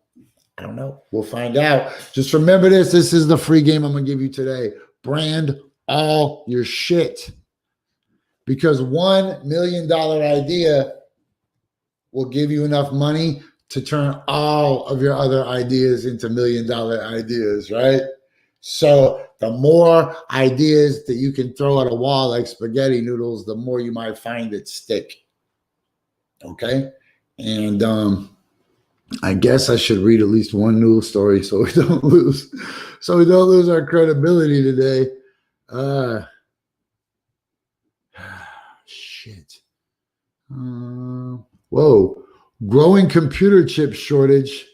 We'll find out. Just remember this. This is the free game I'm going to give you today. Brand all your shit. Because $1 million idea will give you enough money to turn all of your other ideas into $1 million ideas, right? So the more ideas that you can throw at a wall like spaghetti noodles, the more you might find it stick. Okay? And I guess I should read at least one news story so we don't lose our credibility today. Shit. Whoa. Growing computer chip shortage.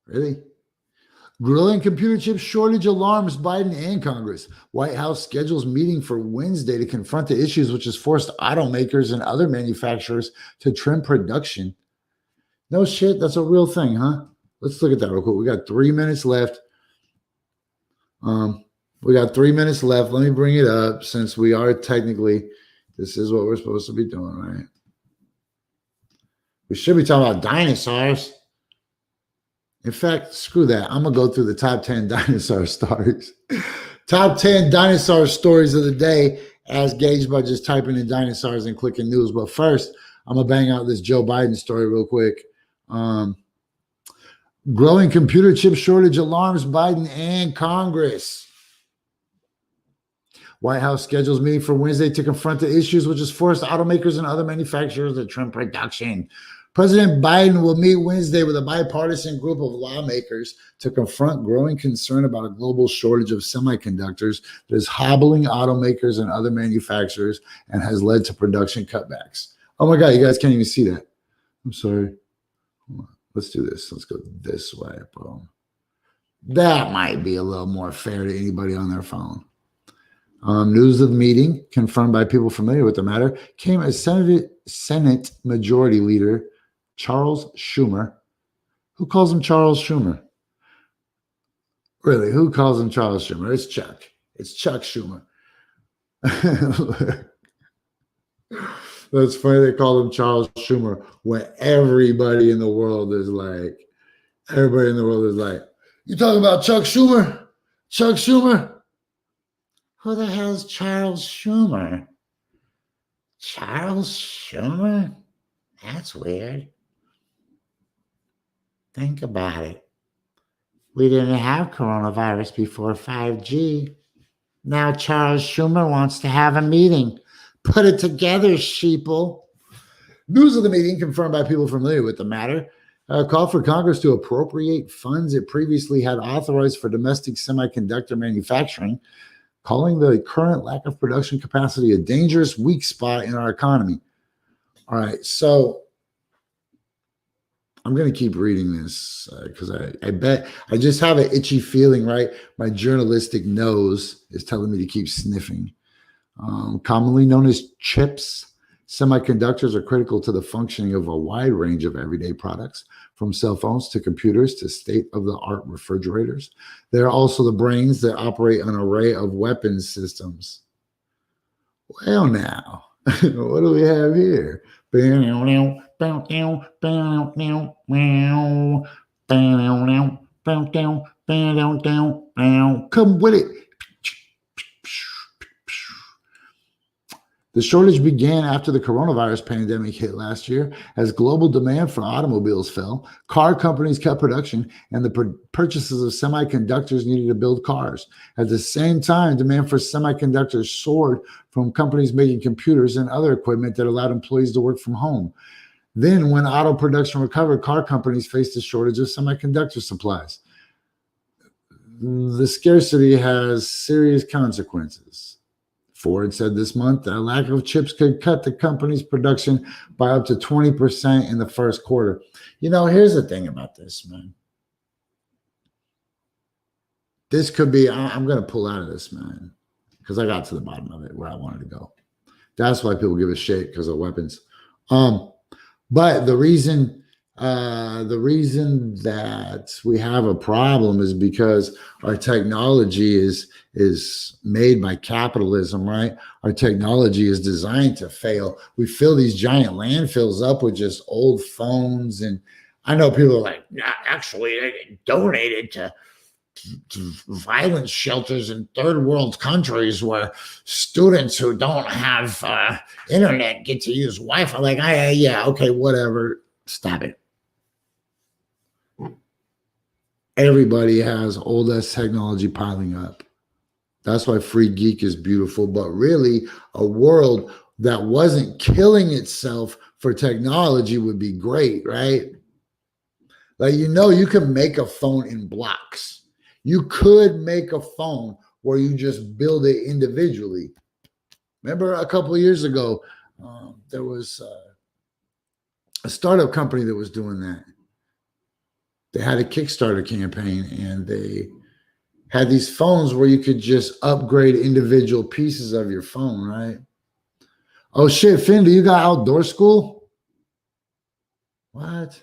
Really? Growing computer chip shortage alarms Biden and Congress. White House schedules meeting for Wednesday to confront the issues, which has forced automakers and other manufacturers to trim production. No shit. That's a real thing, huh? Let's look at that real quick. We got 3 minutes left. We got 3 minutes left. Let me bring it up since we are technically, this is what we're supposed to be doing, right? We should be talking about dinosaurs. In fact, screw that. I'm going to go through the top 10 dinosaur stories. Top 10 dinosaur stories of the day as gauged by just typing in dinosaurs and clicking news. But first, I'm going to bang out this Joe Biden story real quick. Growing computer chip shortage alarms Biden and Congress. White House schedules meeting for Wednesday to confront the issues, which has forced automakers and other manufacturers to trim production. President Biden will meet Wednesday with a bipartisan group of lawmakers to confront growing concern about a global shortage of semiconductors that is hobbling automakers and other manufacturers and has led to production cutbacks. Oh my God, you guys can't even see that. I'm sorry. Let's do this. Let's go this way. Boom. That might be a little more fair to anybody on their phone. News of the meeting, confirmed by people familiar with the matter, came as Senate Majority Leader Charles Schumer. Who calls him Charles Schumer? Really, who calls him Charles Schumer? It's Chuck. It's Chuck Schumer. That's funny they call him Charles Schumer when everybody in the world is like, you talking about Chuck Schumer? Chuck Schumer? Who the hell's Charles Schumer? Charles Schumer? That's weird. Think about it. We didn't have coronavirus before 5G. Now Charles Schumer wants to have a meeting. Put it together, sheeple. News of the meeting, confirmed by people familiar with the matter, called for Congress to appropriate funds it previously had authorized for domestic semiconductor manufacturing, calling the current lack of production capacity a dangerous weak spot in our economy. All right, so I'm going to keep reading this because I bet I just have an itchy feeling, right? My journalistic nose is telling me to keep sniffing. Commonly known as chips, semiconductors are critical to the functioning of a wide range of everyday products, from cell phones to computers to state-of-the-art refrigerators. They're also the brains that operate an array of weapons systems. Well, now, what do we have here? Come with it. The shortage began after the coronavirus pandemic hit last year as global demand for automobiles fell, car companies cut production, and the purchases of semiconductors needed to build cars. At the same time, demand for semiconductors soared from companies making computers and other equipment that allowed employees to work from home. Then, when auto production recovered, car companies faced a shortage of semiconductor supplies. The scarcity has serious consequences. Ford said this month that a lack of chips could cut the company's production by up to 20% in the first quarter. You know, here's the thing about this, man. This could be, I'm going to pull out of this, man, because I got to the bottom of it where I wanted to go. That's why people give a shit, because of weapons. But the reason that we have a problem is because our technology is made by capitalism, right? Our technology is designed to fail. We fill these giant landfills up with just old phones. And I know people are like, yeah, actually, they donated to violence shelters in third world countries where students who don't have internet get to use Wi-Fi. Like, yeah, okay, whatever. Stop it. Everybody has old ass technology piling up. That's why Free Geek is beautiful. But really, a world that wasn't killing itself for technology would be great, right? Like, you know, you can make a phone in blocks. You could make a phone where you just build it individually. Remember a couple of years ago, there was a startup company that was doing that. They had a Kickstarter campaign, and they had these phones where you could just upgrade individual pieces of your phone, right? Oh, shit, Finn, do you got outdoor school? What?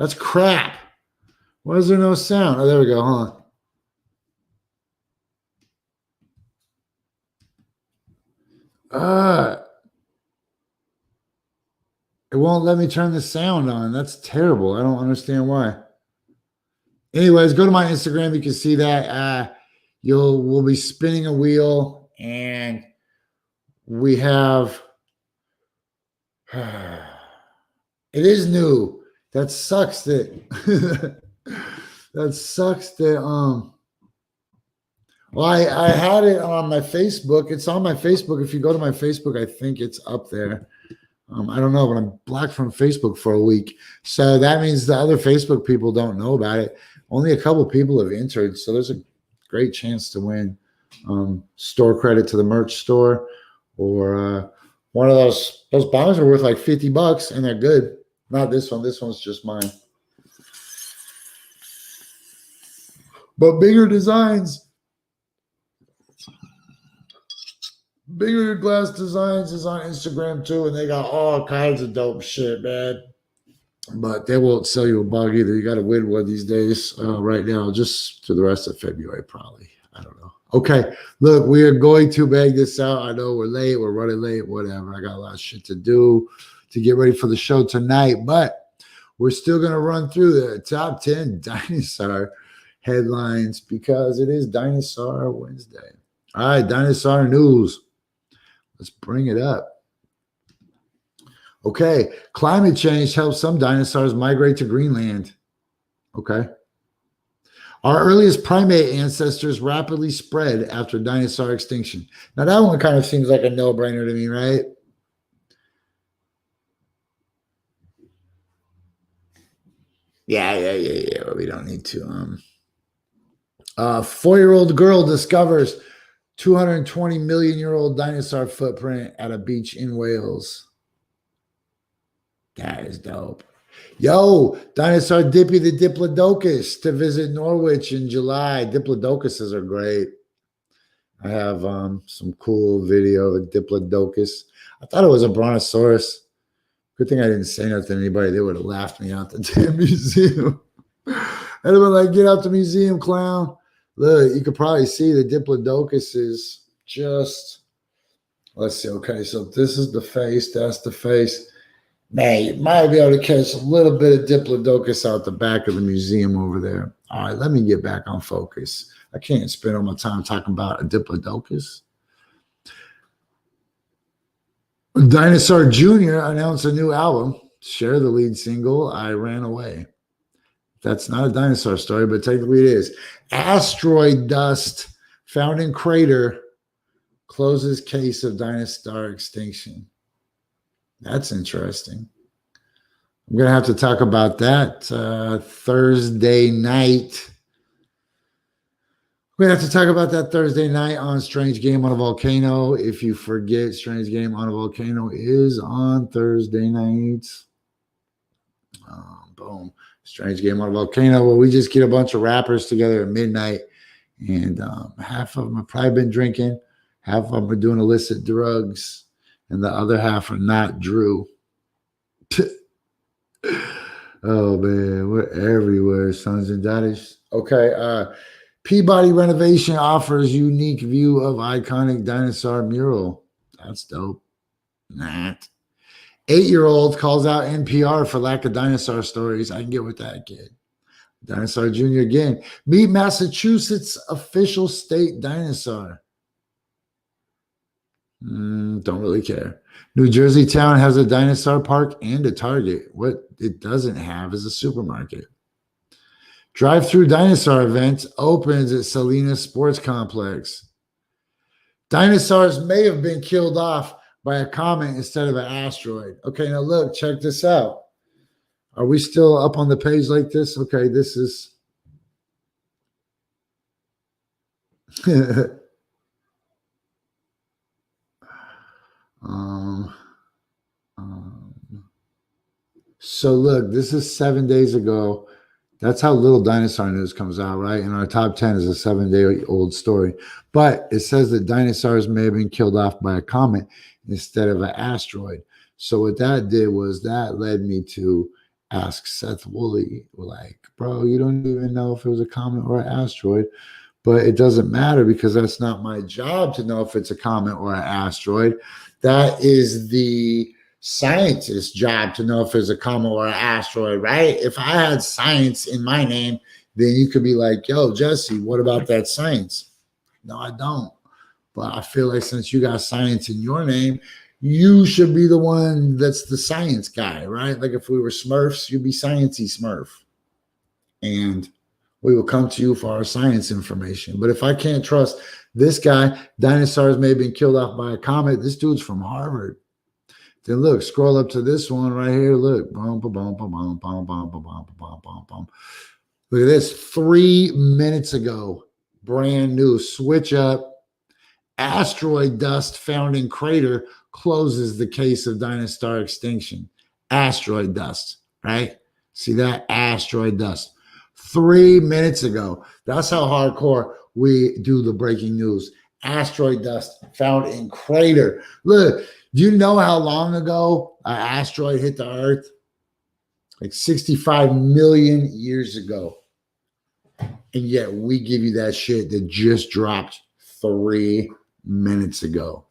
That's crap. Why is there no sound? Oh, there we go. Hold on. It won't let me turn the sound on. That's terrible. I don't understand why. Anyways, go to my Instagram. You can see that. We'll be spinning a wheel, and we have it is new. That sucks that well, I had it on my Facebook. It's on my Facebook. If you go to my Facebook, I think it's up there. I don't know, but I'm blocked from Facebook for a week. So that means the other Facebook people don't know about it. Only a couple of people have entered. So there's a great chance to win store credit to the merch store, or one of those bongs are worth like $50 and they're good. Not this one. This one's just mine. But bigger designs. Bigger Glass Designs is on Instagram too, and they got all kinds of dope shit, man. But they won't sell you a bug either. You got to win one these days right now, just to the rest of February, probably. I don't know. Okay, look, we are going to bang this out. I know we're late. We're running late, whatever. I got a lot of shit to do to get ready for the show tonight, but we're still going to run through the top 10 dinosaur headlines because it is Dinosaur Wednesday. All right, dinosaur news. Let's bring it up. Okay, climate change helps some dinosaurs migrate to Greenland. Okay. Our earliest primate ancestors rapidly spread after dinosaur extinction. Now, that one kind of seems like a no-brainer to me, right? Yeah. We don't need to. 4-year-old girl discovers 220 million-year-old dinosaur footprint at a beach in Wales. That is dope. Yo, dinosaur Dippy the Diplodocus to visit Norwich in July. Diplodocuses are great. I have some cool video of a Diplodocus. I thought it was a brontosaurus. Good thing I didn't say nothing to anybody. They would have laughed me out the damn museum. I'd have been like, get out the museum, clown. Look, you could probably see the Diplodocus is just, let's see. Okay, so this is the face. That's the face. Man, you might be able to catch a little bit of Diplodocus out the back of the museum over there. All right, let me get back on focus. I can't spend all my time talking about a Diplodocus. Dinosaur Jr. announced a new album. Share the lead single, I Ran Away. That's not a dinosaur story, but technically it is. Asteroid dust found in crater closes case of dinosaur extinction. That's interesting. I'm going to have to talk about that Thursday night. We're going to have to talk about that Thursday night on Strange Game on a Volcano. If you forget, Strange Game on a Volcano is on Thursday nights. Boom. Strange Game on a Volcano. Well, we just get a bunch of rappers together at midnight, and half of them have probably been drinking, half of them are doing illicit drugs, and the other half are not Drew. Oh, man, we're everywhere, sons and daughters. Okay, Peabody Renovation offers unique view of iconic dinosaur mural. That's dope. Not. 8-year-old calls out NPR for lack of dinosaur stories. I can get with that kid. Dinosaur Jr. again. Meet Massachusetts official state dinosaur. Don't really care. New Jersey town has a dinosaur park and a Target. What it doesn't have is a supermarket. Drive-through dinosaur event opens at Salinas Sports Complex. Dinosaurs may have been killed off by a comet instead of an asteroid. Okay, now look, check this out. Are we still up on the page like this? Okay, this is... So look, this is 7 days ago. That's how little dinosaur news comes out, right? And our top 10 is a 7-day-old story. But it says that dinosaurs may have been killed off by a comet instead of an asteroid. So what that did was that led me to asks Seth Woolley, like, bro, you don't even know if it was a comet or an asteroid, but it doesn't matter because that's not my job to know if it's a comet or an asteroid. That is the scientist's job to know if it's a comet or an asteroid, right? If I had science in my name, then you could be like, yo, Jesse, what about that science? No, I don't. But I feel like since you got science in your name, you should be the one that's the science guy, right? Like if we were Smurfs, you'd be Sciencey Smurf. And we will come to you for our science information. But if I can't trust this guy, dinosaurs may have been killed off by a comet. This dude's from Harvard. Then look, scroll up to this one right here. Look. Boom, boom, boom, boom, boom, boom, boom, boom, boom, boom, boom, boom. Look at this. 3 minutes ago. Brand new. Switch up. Asteroid dust found in crater closes the case of dinosaur extinction. Asteroid dust, right? See that? Asteroid dust. 3 minutes ago. That's how hardcore we do the breaking news. Asteroid dust found in crater. Look, do you know how long ago an asteroid hit the Earth? Like 65 million years ago. And yet we give you that shit that just dropped 3 minutes ago.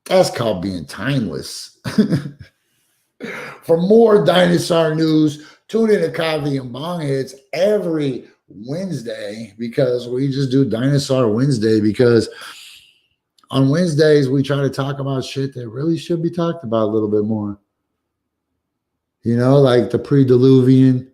That's called being timeless. For more dinosaur news, tune in to Coffee and Bong Hits every Wednesday because we just do Dinosaur Wednesday because on Wednesdays we try to talk about shit that really should be talked about a little bit more. You know, like the pre-Diluvian,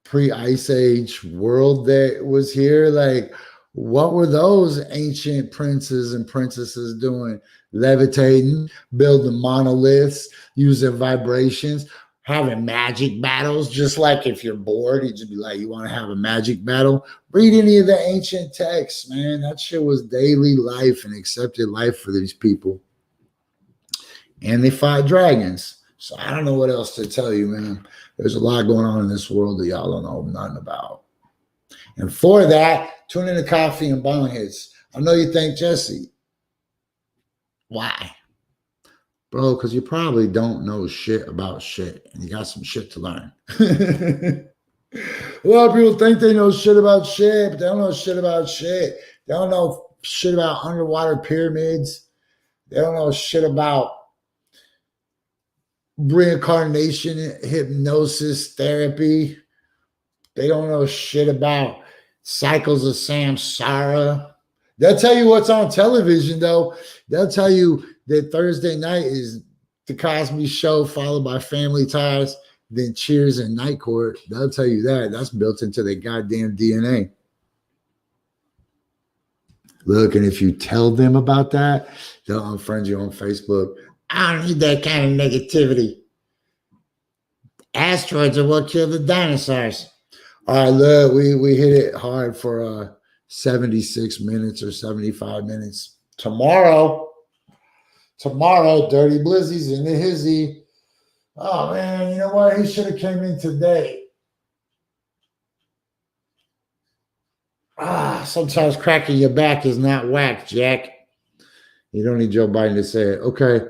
pre-Ice Age world that was here. Like, what were those ancient princes and princesses doing? Levitating, building monoliths, using vibrations, having magic battles. Just like if you're bored, you just be like, you want to have a magic battle? Read any of the ancient texts, man. That shit was daily life and accepted life for these people. And they fought dragons. So I don't know what else to tell you, man. There's a lot going on in this world that y'all don't know nothing about. And for that, tune in to Coffee and Bong Hits. I know you think, Jesse, why? Bro, because you probably don't know shit about shit and you got some shit to learn. A lot of people think they know shit about shit, but they don't know shit about shit. They don't know shit about underwater pyramids. They don't know shit about reincarnation, hypnosis therapy. They don't know shit about cycles of samsara. They'll tell you what's on television, though. They'll tell you that Thursday night is the Cosby Show followed by Family Ties, then Cheers and Night Court. They'll tell you that. That's built into their goddamn DNA. Look, and if you tell them about that, they'll unfriend you on Facebook. I don't need that kind of negativity. Asteroids are what killed the dinosaurs. All right, look, we hit it hard for 76 minutes or 75 minutes. Tomorrow, Dirty Blizzy's in the hizzy. Oh, man, you know what? He should have came in today. Sometimes cracking your back is not whack, Jack. You don't need Joe Biden to say it. Okay.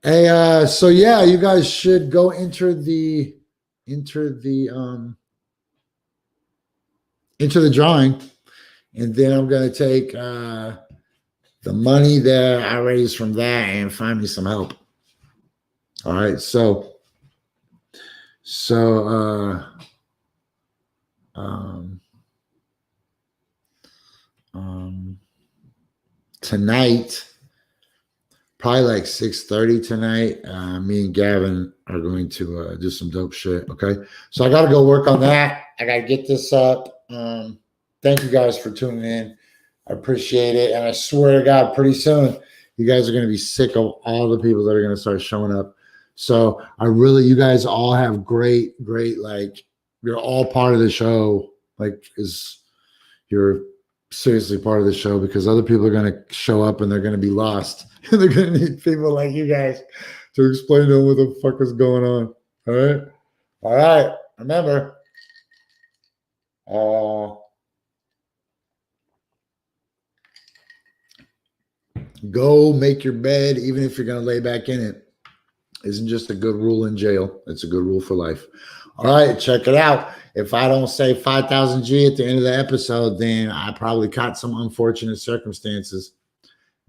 Hey, so yeah, you guys should go enter the drawing, and then I'm gonna take the money that I raised from that and find me some help. All right, so tonight, probably like 6:30 tonight, me and Gavin are going to do some dope shit. Okay, so I got to go work on that. I got to get this up. Thank you guys for tuning in. I appreciate it, and I swear to God, pretty soon you guys are going to be sick of all the people that are going to start showing up. So you guys all have great, like, you're all part of the show. Like, you're seriously part of the show because other people are going to show up and they're going to be lost. They're going to need people like you guys to explain to them what the fuck is going on. All right. Remember, go make your bed, even if you're going to lay back in it. isn't just a good rule in jail. It's a good rule for life. All right, check it out. If I don't say 5,000 G at the end of the episode, then I probably caught some unfortunate circumstances.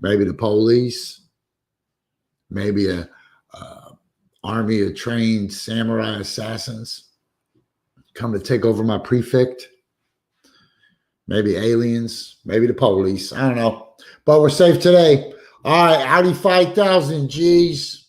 Maybe the police, maybe a army of trained samurai assassins come to take over my prefect. Maybe aliens, maybe the police. I don't know. But we're safe today. All right, howdy 5,000 G's.